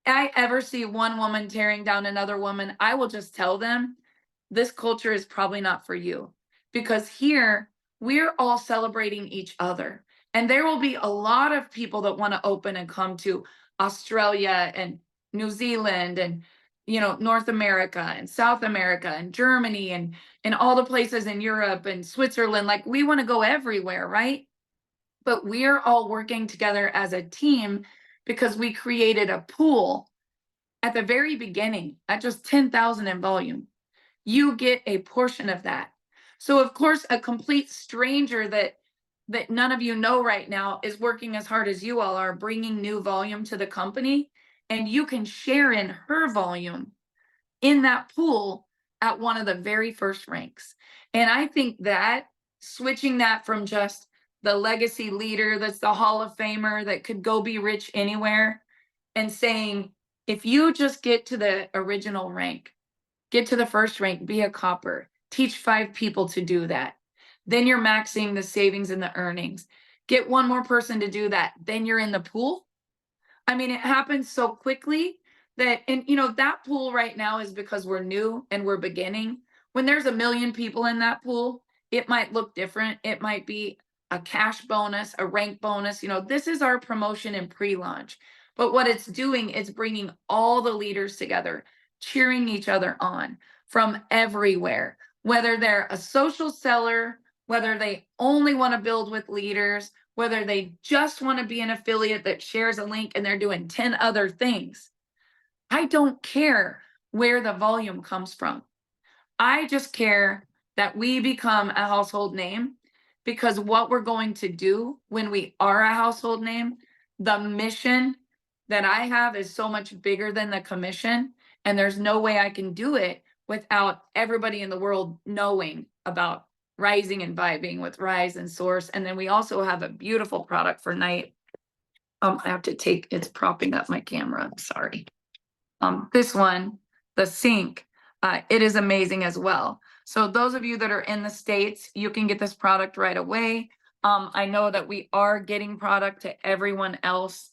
I ever see one woman tearing down another woman, I will just tell them, this culture is probably not for you. Because here, we're all celebrating each other. And there will be a lot of people that want to open and come to Australia and New Zealand and North America and South America and Germany and all the places in Europe and Switzerland. Like we want to go everywhere, right? But we're all working together as a team because we created a pool at the very beginning at just 10,000 in volume. You get a portion of that. So of course, a complete stranger that none of you know right now is working as hard as you all are, bringing new volume to the company, and you can share in her volume in that pool at one of the very first ranks. And I think that switching that from just the legacy leader that's the Hall of Famer that could go be rich anywhere and saying, if you just get to the original rank, get to the first rank, be a copper, teach 5 people to do that. Then you're maxing the savings and the earnings. Get one more person to do that. Then you're in the pool. I mean, it happens so quickly that, and that pool right now is because we're new and we're beginning. When there's 1 million people in that pool, it might look different. It might be a cash bonus, a rank bonus. This is our promotion and pre-launch. But what it's doing is bringing all the leaders together, cheering each other on from everywhere, whether they're a social seller, whether they only want to build with leaders, whether they just want to be an affiliate that shares a link and they're doing 10 other things. I don't care where the volume comes from. I just care that we become a household name, because what we're going to do when we are a household name, the mission that I have is so much bigger than the commission. And there's no way I can do it without everybody in the world knowing about rising and vibing with Rise and Source. And then we also have a beautiful product for night. I have to take, it's propping up my camera. I'm sorry. This one, the Sync, it is amazing as well. So those of you that are in the States, you can get this product right away. I know that we are getting product to everyone else.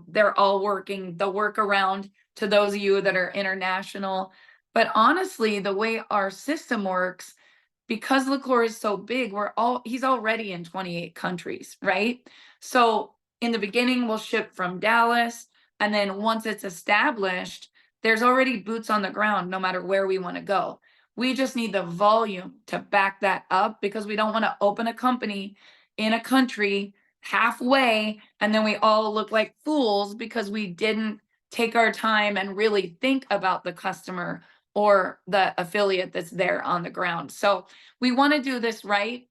They're all working the workaround to those of you that are international. But honestly, the way our system works, because LaCour is so big, he's already in 28 countries, right? So in the beginning, we'll ship from Dallas. And then once it's established, there's already boots on the ground, no matter where we want to go. We just need the volume to back that up, because we don't want to open a company in a country halfway and then we all look like fools because we didn't take our time and really think about the customer or the affiliate that's there on the ground. So we want to do this right,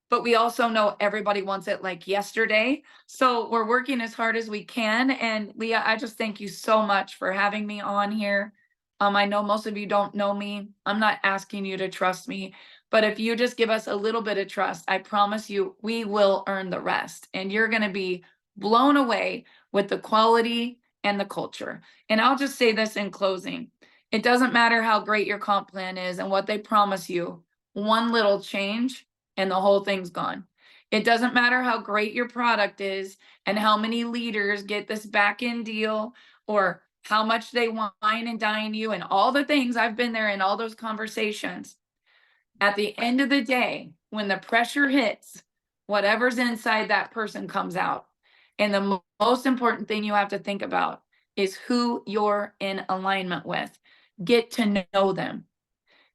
but we also know everybody wants it like yesterday. So we're working as hard as we can. And Leah, I just thank you so much for having me on here. I know most of you don't know me. I'm not asking you to trust me, but if you just give us a little bit of trust, I promise you, we will earn the rest. And you're going to be blown away with the quality and the culture. And I'll just say this in closing. It doesn't matter how great your comp plan is and what they promise you, one little change and the whole thing's gone. It doesn't matter how great your product is and how many leaders get this back end deal or how much they wine and dine you and all the things. I've been there in all those conversations. At the end of the day, when the pressure hits, whatever's inside that person comes out. And the most important thing you have to think about is who you're in alignment with. Get to know them.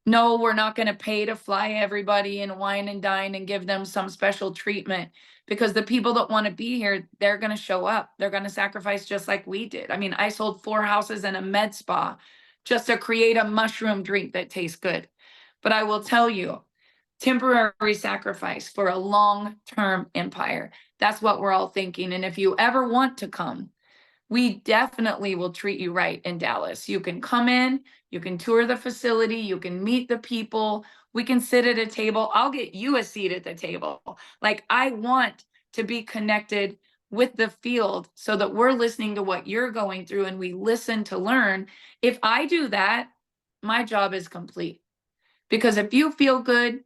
No, we're not going to pay to fly everybody and wine and dine and give them some special treatment, because the people that want to be here, they're going to show up. They're going to sacrifice just like we did. I mean, I sold 4 houses and a med spa just to create a mushroom drink that tastes good. But I will tell you, temporary sacrifice for a long-term empire. That's what we're all thinking. And if you ever want to come, we definitely will treat you right in Dallas. You can come in, you can tour the facility, you can meet the people, we can sit at a table. I'll get you a seat at the table. Like, I want to be connected with the field so that we're listening to what you're going through and we listen to learn. If I do that, my job is complete. Because if you feel good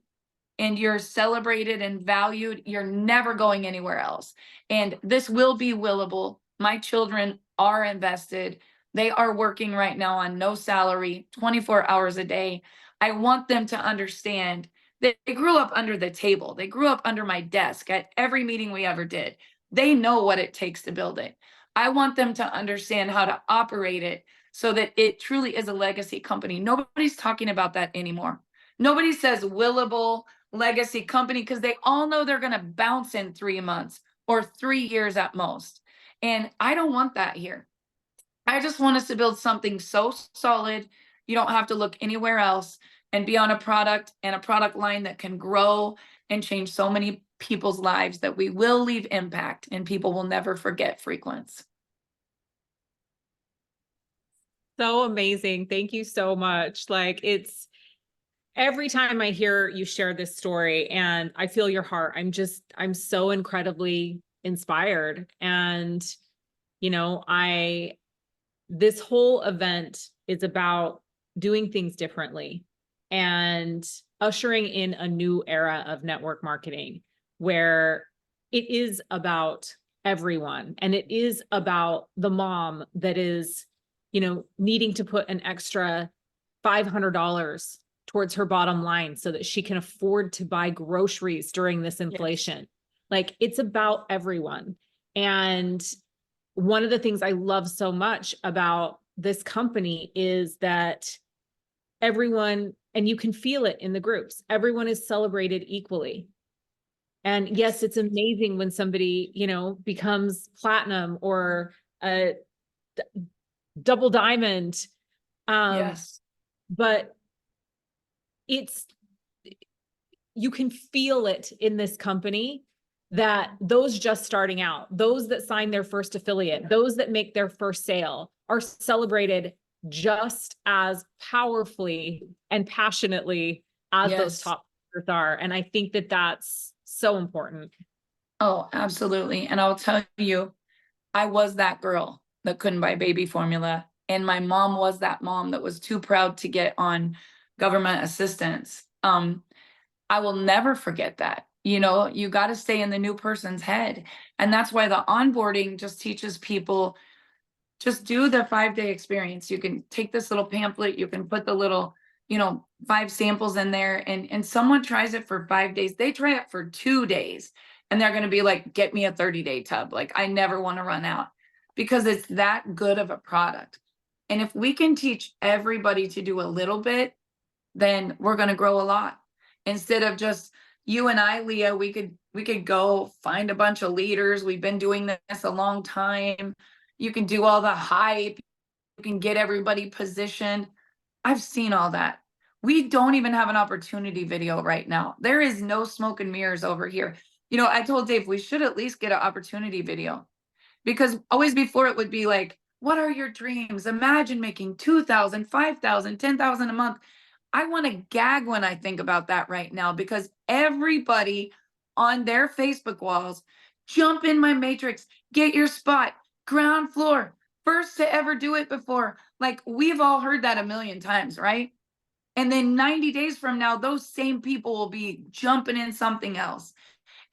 and you're celebrated and valued, you're never going anywhere else. And this will be willable. My children are invested. They are working right now on no salary, 24 hours a day. I want them to understand that they grew up under the table. They grew up under my desk at every meeting we ever did. They know what it takes to build it. I want them to understand how to operate it so that it truly is a legacy company. Nobody's talking about that anymore. Nobody says willable legacy company because they all know they're going to bounce in 3 months or 3 years at most. And I don't want that here. I just want us to build something so solid, you don't have to look anywhere else, and be on a product and a product line that can grow and change so many people's lives that we will leave impact and people will never forget Frequence. So amazing. Thank you so much. Like, it's every time I hear you share this story and I feel your heart, I'm so incredibly inspired. And, this whole event is about doing things differently and ushering in a new era of network marketing where it is about everyone. And it is about the mom that is, needing to put an extra $500 towards her bottom line so that she can afford to buy groceries during this inflation. Yes. Like, it's about everyone. And one of the things I love so much about this company is that everyone, and you can feel it in the groups, everyone is celebrated equally. And yes, it's amazing when somebody, becomes platinum or a double diamond. Yes. But you can feel it in this company that those just starting out, those that sign their first affiliate, those that make their first sale are celebrated just as powerfully and passionately as those top leaders are. And I think that that's so important. Oh, absolutely. And I'll tell you, I was that girl that couldn't buy baby formula. And my mom was that mom that was too proud to get on government assistance. I will never forget that. You got to stay in the new person's head. And that's why the onboarding just teaches people, just do the 5-day experience. You can take this little pamphlet, you can put the little, 5 samples in there, and someone tries it for 5 days. They try it for 2 days and they're going to be like, get me a 30-day tub. Like, I never want to run out, because it's that good of a product. And if we can teach everybody to do a little bit, then we're going to grow a lot. Instead of just you and I, Leah, we could go find a bunch of leaders. We've been doing this a long time. You can do all the hype. You can get everybody positioned. I've seen all that. We don't even have an opportunity video right now. There is no smoke and mirrors over here. I told Dave we should at least get an opportunity video, because always before it would be like, what are your dreams? Imagine making 2,000, 5,000, 10,000 a month. I want to gag when I think about that right now, because everybody on their Facebook walls, jump in my matrix, get your spot, ground floor, first to ever do it before. Like, we've all heard that a million times, right? And then 90 days from now, those same people will be jumping in something else.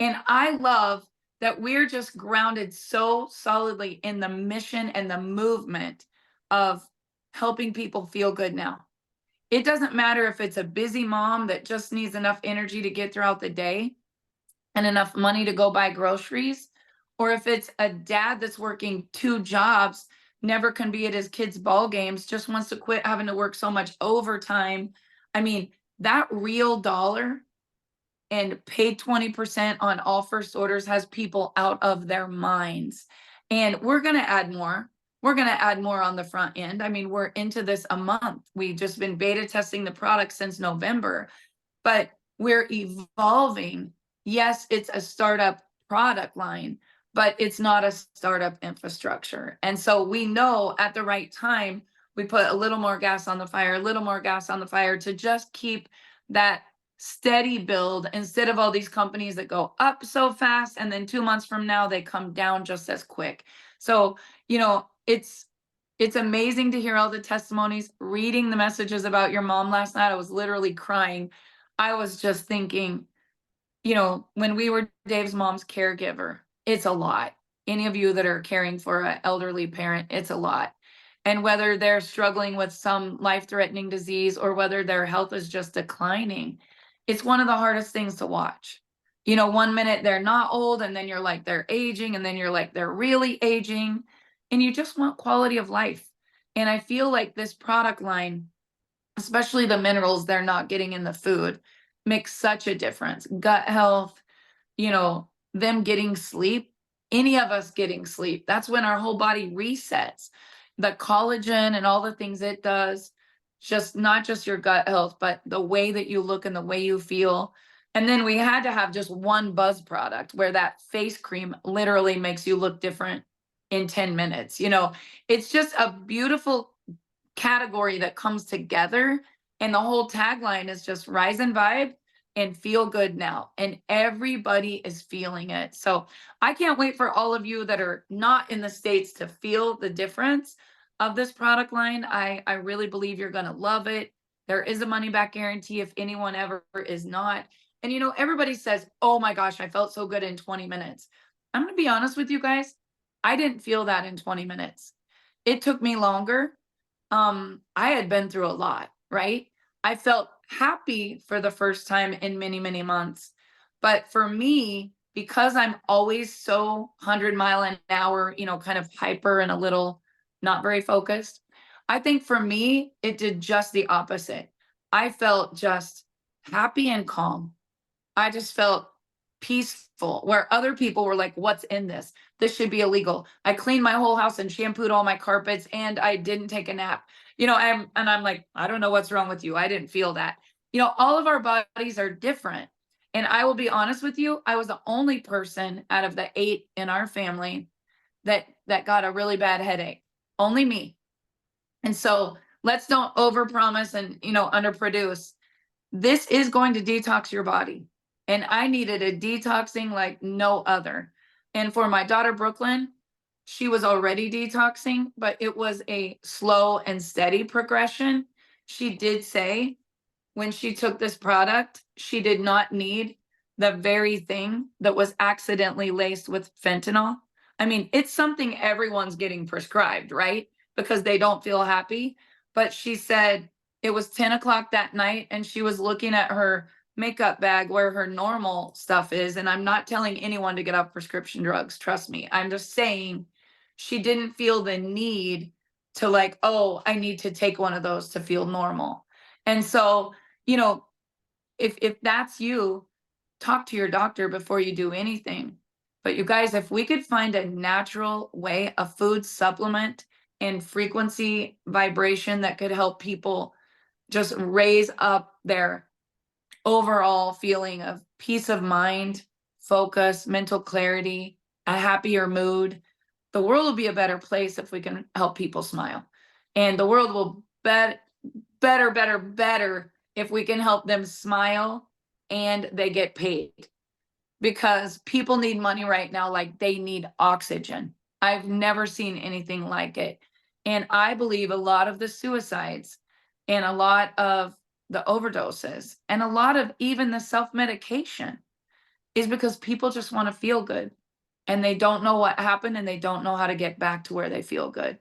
And I love that we're just grounded so solidly in the mission and the movement of helping people feel good now. It doesn't matter if it's a busy mom that just needs enough energy to get throughout the day and enough money to go buy groceries, or if it's a dad that's working 2 jobs, never can be at his kids' ball games, just wants to quit having to work so much overtime. I mean, that real dollar and paid 20% on all first orders has people out of their minds. And we're going to add more. We're going to add more on the front end. I mean, we're into this a month. We've just been beta testing the product since November, but we're evolving. Yes, it's a startup product line, but it's not a startup infrastructure. And so we know at the right time, we put a little more gas on the fire, a little more gas on the fire to just keep that steady build instead of all these companies that go up so fast and then 2 months from now they come down just as quick. So, it's amazing to hear all the testimonies. Reading the messages about your mom last night, I was literally crying. I was just thinking, when we were Dave's mom's caregiver, it's a lot. Any of you that are caring for an elderly parent, it's a lot. And whether they're struggling with some life-threatening disease or whether their health is just declining, it's one of the hardest things to watch. 1 minute they're not old, and then you're like, they're aging, and then you're like, they're really aging. And you just want quality of life. And I feel like this product line, especially the minerals they're not getting in the food, makes such a difference. Gut health, them getting sleep, any of us getting sleep. That's when our whole body resets. The collagen and all the things it does, just not just your gut health, but the way that you look and the way you feel. And then we had to have just one buzz product where that face cream literally makes you look different in 10 minutes. It's just a beautiful category that comes together. And the whole tagline is just rise and vibe and feel good now. And everybody is feeling it. So I can't wait for all of you that are not in the States to feel the difference of this product line. I really believe you're going to love it. There is a money back guarantee if anyone ever is not. And everybody says, oh my gosh, I felt so good in 20 minutes. I'm going to be honest with you guys. I didn't feel that in 20 minutes. It took me longer. I had been through a lot, right? I felt happy for the first time in many, many months. But for me, because I'm always so 100-mile-an-hour, kind of hyper and a little not very focused, I think for me, it did just the opposite. I felt just happy and calm. I just felt peaceful, where other people were like, what's in this? This should be illegal. I cleaned my whole house and shampooed all my carpets and I didn't take a nap. I'm like, I don't know what's wrong with you. I didn't feel that. All of our bodies are different. And I will be honest with you, I was the only person out of the 8 in our family that got a really bad headache. Only me. And so let's don't overpromise and, underproduce. This is going to detox your body. And I needed a detoxing like no other. And for my daughter, Brooklyn, she was already detoxing, but it was a slow and steady progression. She did say when she took this product, she did not need the very thing that was accidentally laced with fentanyl. I mean, it's something everyone's getting prescribed, right? Because they don't feel happy. But she said it was 10 o'clock that night and she was looking at her makeup bag where her normal stuff is. And I'm not telling anyone to get off prescription drugs. Trust me. I'm just saying she didn't feel the need to like, oh, I need to take one of those to feel normal. And so, if that's you, talk to your doctor before you do anything. But you guys, if we could find a natural way, a food supplement and frequency vibration that could help people just raise up their overall feeling of peace of mind, focus, mental clarity, a happier mood, the world will be a better place if we can help people smile. And the world will better if we can help them smile and they get paid. Because people need money right now like they need oxygen. I've never seen anything like it. And I believe a lot of the suicides and a lot of the overdoses and a lot of even the self-medication is because people just want to feel good and they don't know what happened and they don't know how to get back to where they feel good.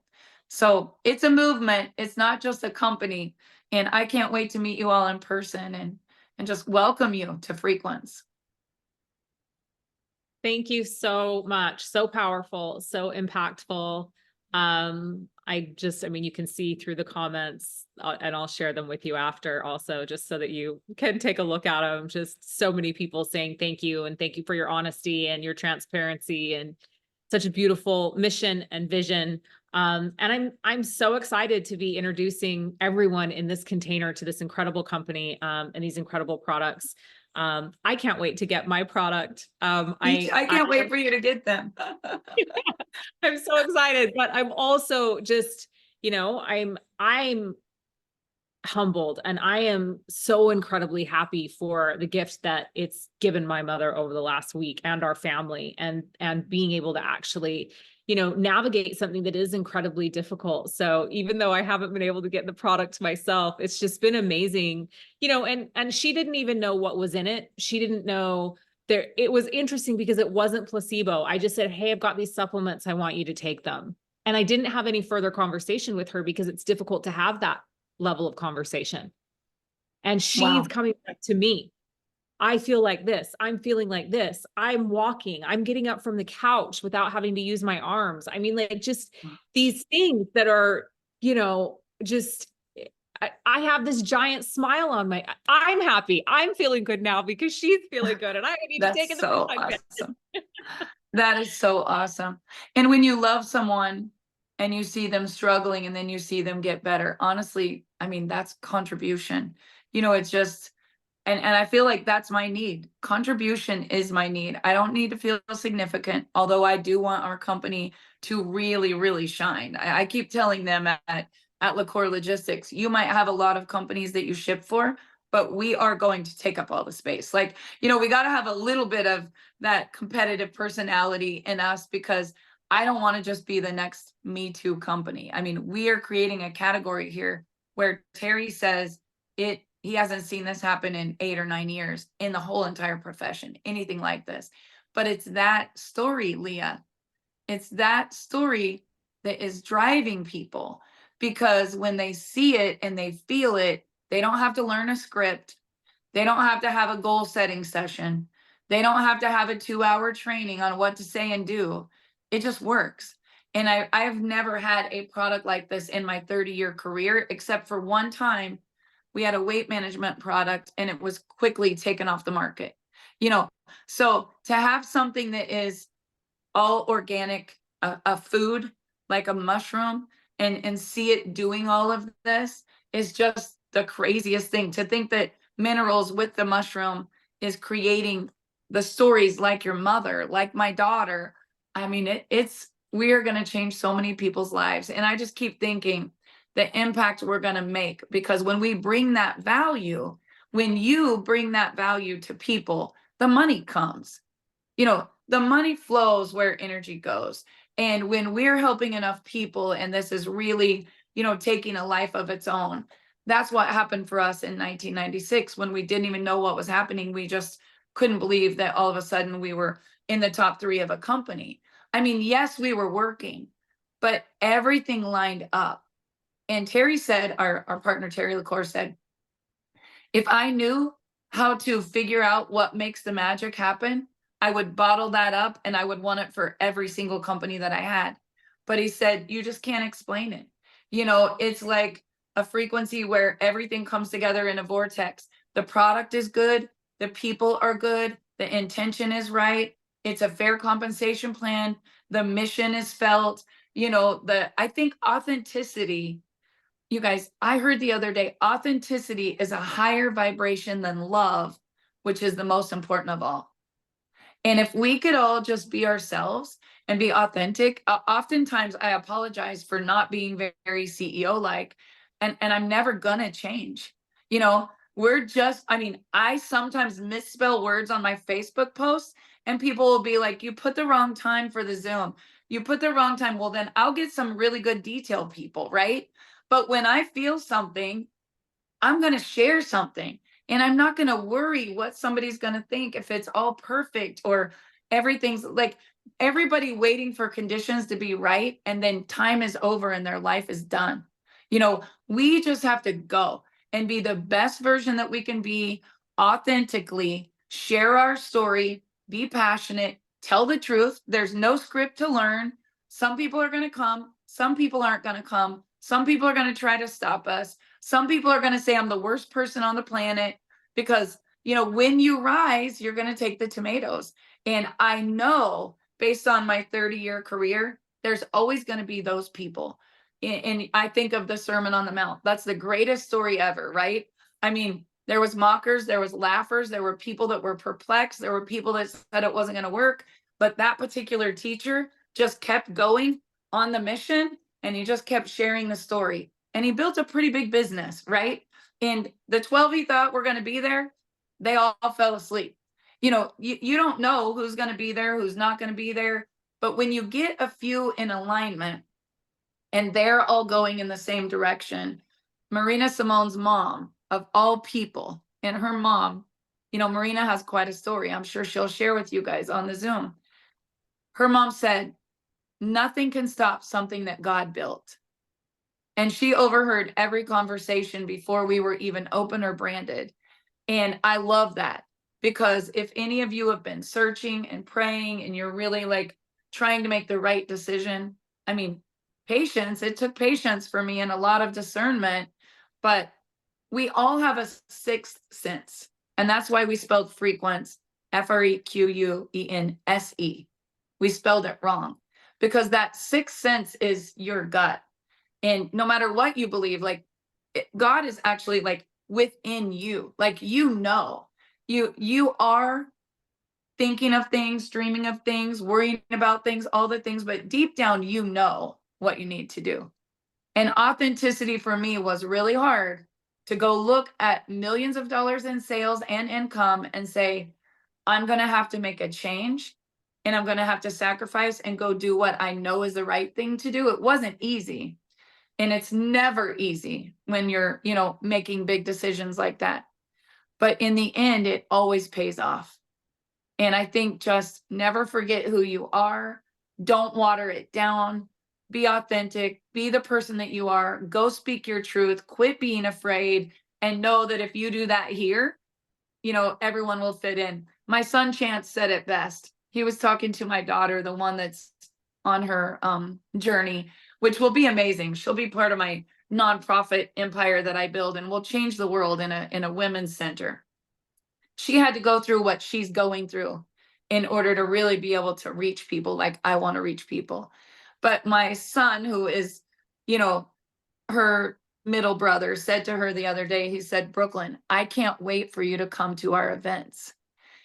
So it's a movement. It's not just a company. And I can't wait to meet you all in person and just welcome you to Frequence. Thank you so much. So powerful, so impactful. I mean, you can see through the comments, and I'll share them with you after also, just so that you can take a look at them. Just so many people saying thank you, and thank you for your honesty and your transparency, and such a beautiful mission and vision. And I'm so excited to be introducing everyone in this container to this incredible company, and these incredible products. I can't wait to get my product. I can't wait for you to get them. I'm so excited, but I'm also just, I'm humbled, and I am so incredibly happy for the gift that it's given my mother over the last week, and our family, and being able to actually, navigate something that is incredibly difficult. So even though I haven't been able to get the product myself, it's just been amazing, and she didn't even know what was in it. She didn't know there. It was interesting because it wasn't placebo. I just said, hey, I've got these supplements. I want you to take them. And I didn't have any further conversation with her because it's difficult to have that level of conversation. And she's Wow. coming back to me. I feel like this. I'm feeling like this. I'm walking. I'm getting up from the couch without having to use my arms. I mean, like, just these things that are, just, I have this giant smile on I'm happy. I'm feeling good now because she's feeling good, and I need to take That's it. so awesome. That is so awesome. And when you love someone and you see them struggling and then you see them get better, honestly, I mean, that's contribution. It's just, and I feel like that's my need. Contribution is my need. I don't need to feel significant, although I do want our company to really, really shine. I keep telling them at LaCour Logistics, you might have a lot of companies that you ship for, but we are going to take up all the space. Like, we got to have a little bit of that competitive personality in us, because I don't want to just be the next Me Too company. I mean, we are creating a category here where Terry says he hasn't seen this happen in 8 or 9 years in the whole entire profession, anything like this. But it's that story, Leah. It's that story that is driving people, because when they see it and they feel it, they don't have to learn a script. They don't have to have a goal setting session. They don't have to have a 2-hour training on what to say and do. It just works. And I've never had a product like this in my 30-year career, except for one time we had a weight management product and it was quickly taken off the market. So to have something that is all organic, a food like a mushroom, and see it doing all of this is just the craziest thing. To think that minerals with the mushroom is creating the stories like your mother, like my daughter. I mean, we are going to change so many people's lives. And I just keep thinking the impact we're going to make, because when we bring that value, when you bring that value to people, the money comes. The money flows where energy goes. And when we're helping enough people, and this is really, taking a life of its own, that's what happened for us in 1996 when we didn't even know what was happening. We just couldn't believe that all of a sudden we were in the top 3 of a company. I mean, yes, we were working, but everything lined up. And Terry said, our partner, Terry LaCour, said, if I knew how to figure out what makes the magic happen, I would bottle that up and I would want it for every single company that I had. But he said, you just can't explain it. It's like a frequency where everything comes together in a vortex. The product is good. The people are good. The intention is right. It's a fair compensation plan. The mission is felt. I think authenticity, you guys, I heard the other day, authenticity is a higher vibration than love, which is the most important of all. And if we could all just be ourselves and be authentic, oftentimes I apologize for not being very CEO-like, and I'm never gonna change. I sometimes misspell words on my Facebook posts, and people will be like, you put the wrong time for the Zoom. You put the wrong time. Well, then I'll get some really good detailed people, right? But when I feel something, I'm going to share something. And I'm not going to worry what somebody's going to think if it's all perfect or everything's like everybody waiting for conditions to be right. And then time is over and their life is done. You know, we just have to go and be the best version that we can be, authentically share our story, be passionate, tell the truth. There's no script to learn. Some people are going to come. Some people aren't going to come. Some people are going to try to stop us. Some people are going to say I'm the worst person on the planet because, you know, when you rise, you're going to take the tomatoes. And I know based on my 30-year career, there's always going to be those people. And I think of the Sermon on the Mount. That's the greatest story ever, right? I mean, there was mockers, there was laughers, there were people that were perplexed, there were people that said it wasn't going to work. But that particular teacher just kept going on the mission and he just kept sharing the story. And he built a pretty big business, right? And the 12 he thought were going to be there, they all fell asleep. You know, you don't know who's going to be there, who's not going to be there. But when you get a few in alignment and they're all going in the same direction, Marina Simone's mom, of all people, and her mom, you know, Marina has quite a story. I'm sure she'll share with you guys on the Zoom. Her mom said, nothing can stop something that God built. And she overheard every conversation before we were even open or branded. And I love that, because if any of you have been searching and praying and you're really like trying to make the right decision, I mean, patience, it took patience for me and a lot of discernment, but we all have a sixth sense. And that's why we spelled frequence, Frequense. We spelled it wrong because that sixth sense is your gut. And no matter what you believe, like God is actually like within you, like, you know, you are thinking of things, dreaming of things, worrying about things, all the things, but deep down, you know what you need to do. And authenticity for me was really hard to go look at millions of dollars in sales and income and say, I'm going to have to make a change and I'm going to have to sacrifice and go do what I know is the right thing to do. It wasn't easy. And it's never easy when you're, you know, making big decisions like that. But in the end, it always pays off. And I think just never forget who you are. Don't water it down. Be authentic. Be the person that you are. Go speak your truth. Quit being afraid. And know that if you do that here, you know, everyone will fit in. My son Chance said it best. He was talking to my daughter, the one that's on her journey, which will be amazing. She'll be part of my nonprofit empire that I build, and we'll change the world in a women's center. She had to go through what she's going through in order to really be able to reach people like I want to reach people. But my son, who is, you know, her middle brother, said to her the other day, he said, Brooklyn, I can't wait for you to come to our events.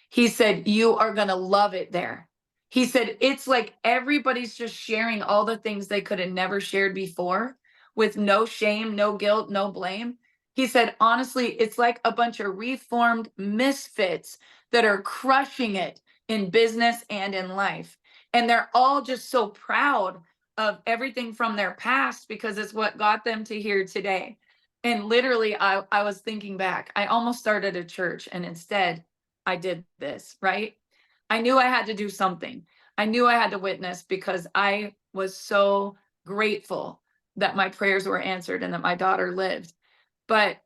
He said, you are going to love it there. He said, it's like everybody's just sharing all the things they could have never shared before with no shame, no guilt, no blame. He said, honestly, it's like a bunch of reformed misfits that are crushing it in business and in life. And they're all just so proud of everything from their past because it's what got them to here today. And literally, I was thinking back, I almost started a church and instead I did this, right? I knew I had to do something. I knew I had to witness because I was so grateful that my prayers were answered and that my daughter lived. But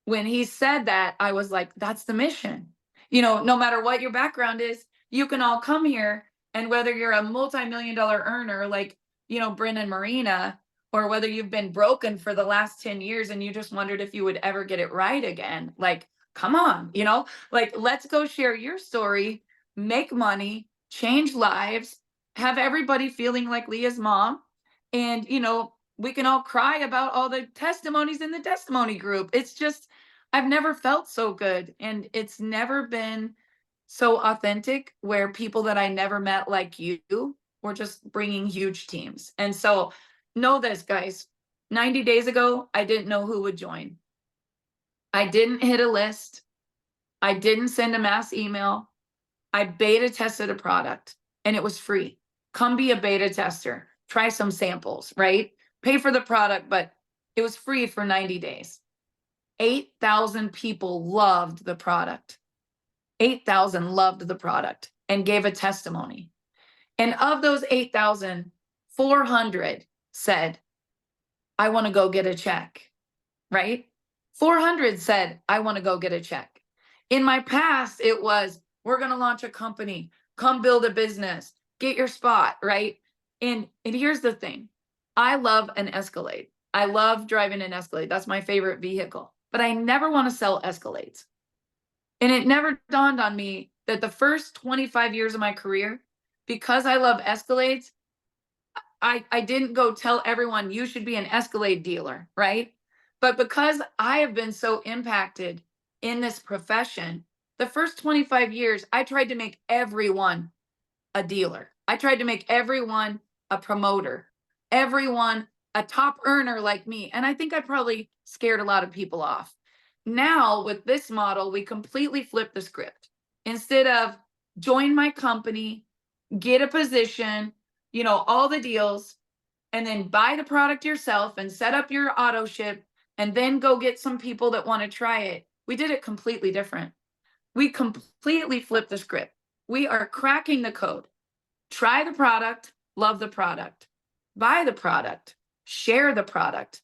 when he said that, I was like, that's the mission. You know, no matter what your background is, you can all come here. And whether you're a multi-million-dollar earner, like, you know, Bryn and Marina, or whether you've been broken for the last 10 years and you just wondered if you would ever get it right again, like, come on, you know, like, let's go share your story, make money, change lives, have everybody feeling like Leah's mom. And, you know, we can all cry about all the testimonies in the testimony group. It's just, I've never felt so good. And it's never been so authentic where people that I never met like you were just bringing huge teams. And so know this, guys, 90 days ago, I didn't know who would join. I didn't hit a list. I didn't send a mass email. I beta tested a product and it was free. Come be a beta tester. Try some samples, right? Pay for the product, but it was free for 90 days. 8,000 people loved the product. 8,000 loved the product and gave a testimony. And of those 8,000, 400 said, I want to go get a check, right? 400 said, I want to go get a check. In my past, it was, we're going to launch a company, come build a business, get your spot, right? And here's the thing. I love an Escalade. I love driving an Escalade. That's my favorite vehicle, but I never want to sell Escalades. And it never dawned on me that the first 25 years of my career, because I love Escalades, I didn't go tell everyone you should be an Escalade dealer, right? But because I have been so impacted in this profession, the first 25 years, I tried to make everyone a dealer. I tried to make everyone a promoter, everyone a top earner like me. And I think I probably scared a lot of people off. Now with this model, we completely flip the script. Instead of join my company, get a position, you know, all the deals, and then buy the product yourself and set up your auto ship and then go get some people that want to try it. We did it completely different. We completely flipped the script. We are cracking the code. Try the product, love the product, buy the product, share the product.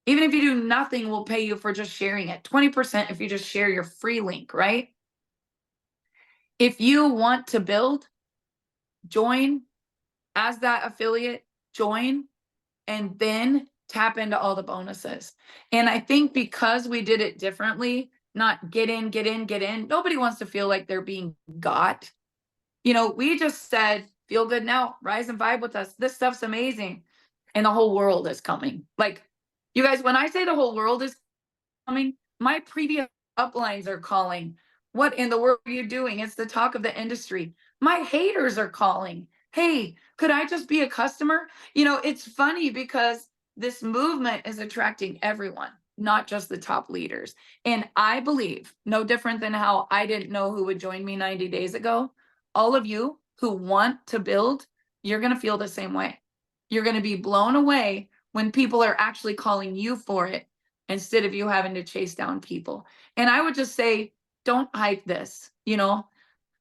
Even if you do nothing, we'll pay you for just sharing it. 20% if you just share your free link, right? If you want to build, join as that affiliate, join, and then tap into all the bonuses. And I think because we did it differently, not get in, get in, get in. Nobody wants to feel like they're being got. You know, we just said, feel good now, rise and vibe with us. This stuff's amazing. And the whole world is coming. Like, you guys, when I say the whole world is coming, my previous uplines are calling. What in the world are you doing? It's the talk of the industry. My haters are calling. Hey, could I just be a customer? You know, it's funny because this movement is attracting everyone, not just the top leaders. And I believe, no different than how I didn't know who would join me 90 days ago, all of you who want to build, you're going to feel the same way. You're going to be blown away when people are actually calling you for it instead of you having to chase down people. And I would just say, don't hype this, you know,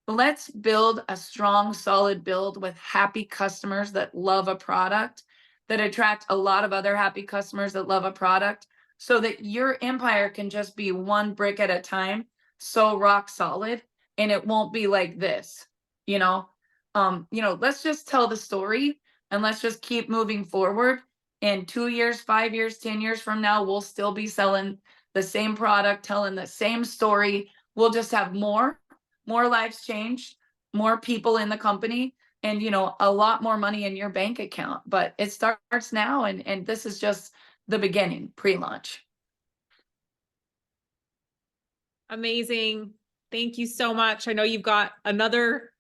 let's build a strong, solid build with happy customers that love a product, that attract a lot of other happy customers that love a product, so that your empire can just be one brick at a time, so rock solid, and it won't be like this, you know, let's just tell the story and let's just keep moving forward. In 2 years, 5 years, 10 years from now, we'll still be selling the same product, telling the same story. We'll just have more lives changed, more people in the company, and, you know, a lot more money in your bank account. But it starts now, and this is just the beginning, pre-launch. Amazing. Thank you so much. I know you've got another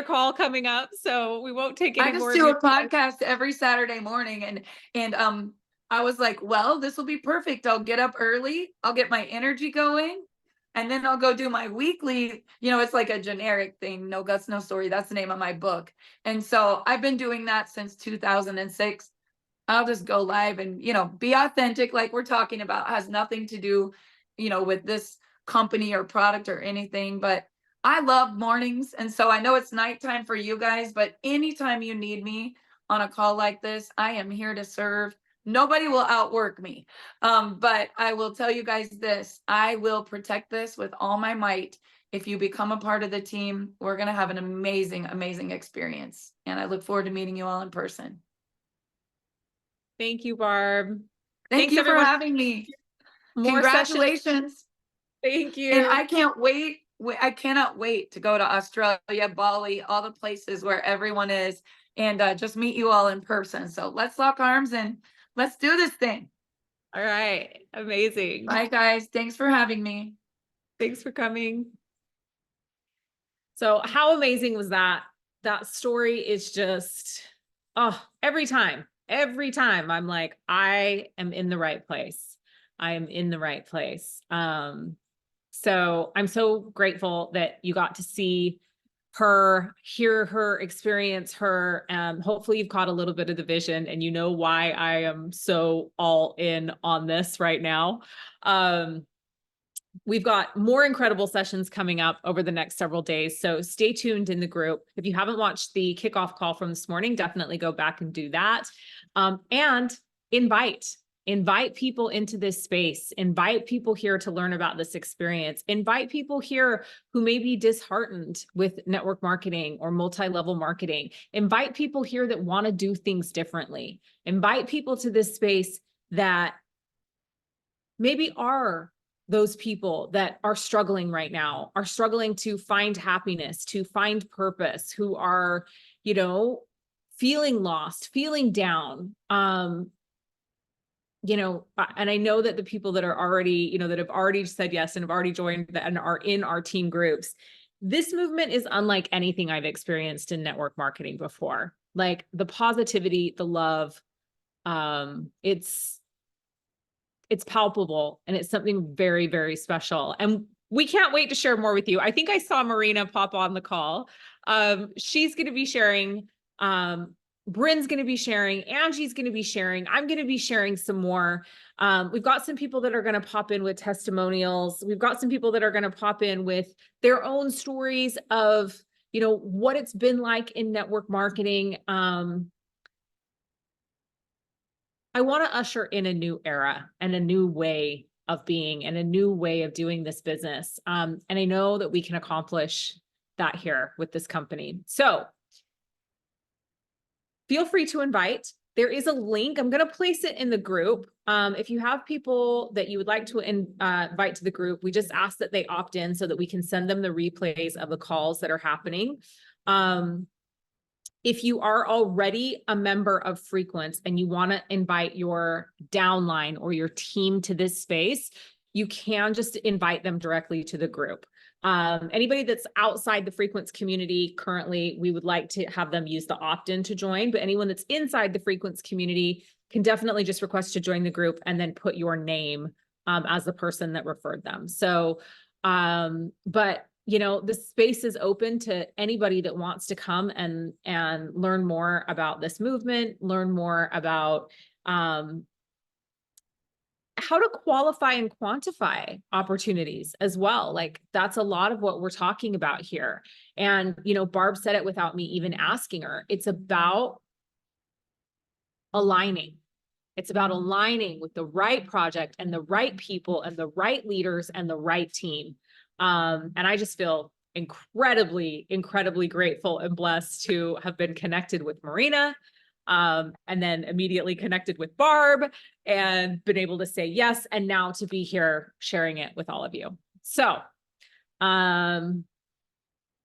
call coming up, so we won't take any more. I just do a podcast every Saturday morning, and I was like, well, this will be perfect. I'll get up early, I'll get my energy going, and then I'll go do my weekly, you know, it's like a generic thing, No Guts, No Story. That's the name of my book. And so I've been doing that since 2006. I'll just go live and, you know, be authentic, like we're talking about, has nothing to do, you know, with this company or product or anything. But I love mornings. And so I know it's nighttime for you guys, but anytime you need me on a call like this, I am here to serve. Nobody will outwork me. But I will tell you guys this, I will protect this with all my might. If you become a part of the team, we're going to have an amazing, amazing experience. And I look forward to meeting you all in person. Thank you, Barb. Thank you for having me. Congratulations. Thank you. And I can't wait. I cannot wait to go to Australia, Bali, all the places where everyone is, and just meet you all in person. So let's lock arms and let's do this thing. All right. Amazing. Bye, guys. Thanks for having me. Thanks for coming. So how amazing was that? That story is just, oh, every time I'm like, I am in the right place. I am in the right place. So I'm so grateful that you got to see her, hear her, experience her. Hopefully you've caught a little bit of the vision and you know why I am so all in on this right now. We've got more incredible sessions coming up over the next several days. So stay tuned in the group. If you haven't watched the kickoff call from this morning, definitely go back and do that. And invite people into this space, invite people here to learn about this experience, invite people here who may be disheartened with network marketing or multi-level marketing, invite people here that want to do things differently, invite people to this space that maybe are those people that are struggling right now, are struggling to find happiness, to find purpose, who are, you know, feeling lost, feeling down. You know, and I know that the people that are already, you know, that have already said yes and have already joined and are in our team groups, this movement is unlike anything I've experienced in network marketing before. Like the positivity, the love, it's palpable and it's something very, very special. And we can't wait to share more with you. I think I saw Marina pop on the call. She's going to be sharing, Bryn's going to be sharing, Angie's going to be sharing, I'm going to be sharing some more. We've got some people that are going to pop in with testimonials. We've got some people that are going to pop in with their own stories of, you know, what it's been like in network marketing. I want to usher in a new era and a new way of being and a new way of doing this business. And I know that we can accomplish that here with this company. So feel free to invite. There is a link. I'm going to place it in the group. If you have people that you would like to invite to the group, we just ask that they opt in so that we can send them the replays of the calls that are happening. If you are already a member of Frequence and you want to invite your downline or your team to this space, you can just invite them directly to the group. Anybody that's outside the Frequence community currently, we would like to have them use the opt-in to join, but anyone that's inside the Frequence community can definitely just request to join the group and then put your name as the person that referred them. So, but you know, the space is open to anybody that wants to come and learn more about this movement, learn more about how to qualify and quantify opportunities as well. Like that's a lot of what we're talking about here. And, you know, Barb said it without me even asking her. It's about aligning. It's about aligning with the right project and the right people and the right leaders and the right team. And I just feel incredibly, incredibly grateful and blessed to have been connected with Marina, and then immediately connected with Barb and been able to say yes, and now to be here sharing it with all of you. So,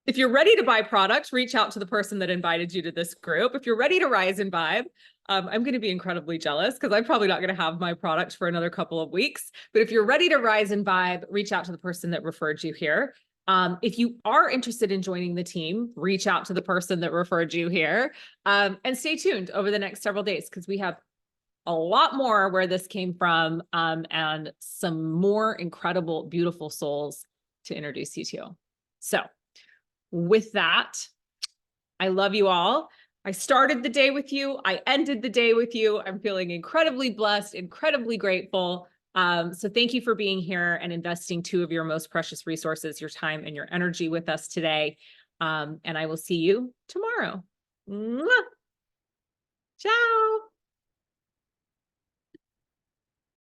if you're ready to buy products, reach out to the person that invited you to this group. If you're ready to rise and vibe, I'm going to be incredibly jealous because I'm probably not going to have my product for another couple of weeks. But if you're ready to rise and vibe, reach out to the person that referred you here. If you are interested in joining the team, reach out to the person that referred you here. And stay tuned over the next several days because we have a lot more where this came from and some more incredible, beautiful souls to introduce you to. So with that, I love you all. I started the day with you. I ended the day with you. I'm feeling incredibly blessed, incredibly grateful. So thank you for being here and investing two of your most precious resources, your time and your energy with us today. And I will see you tomorrow. Mwah! Ciao.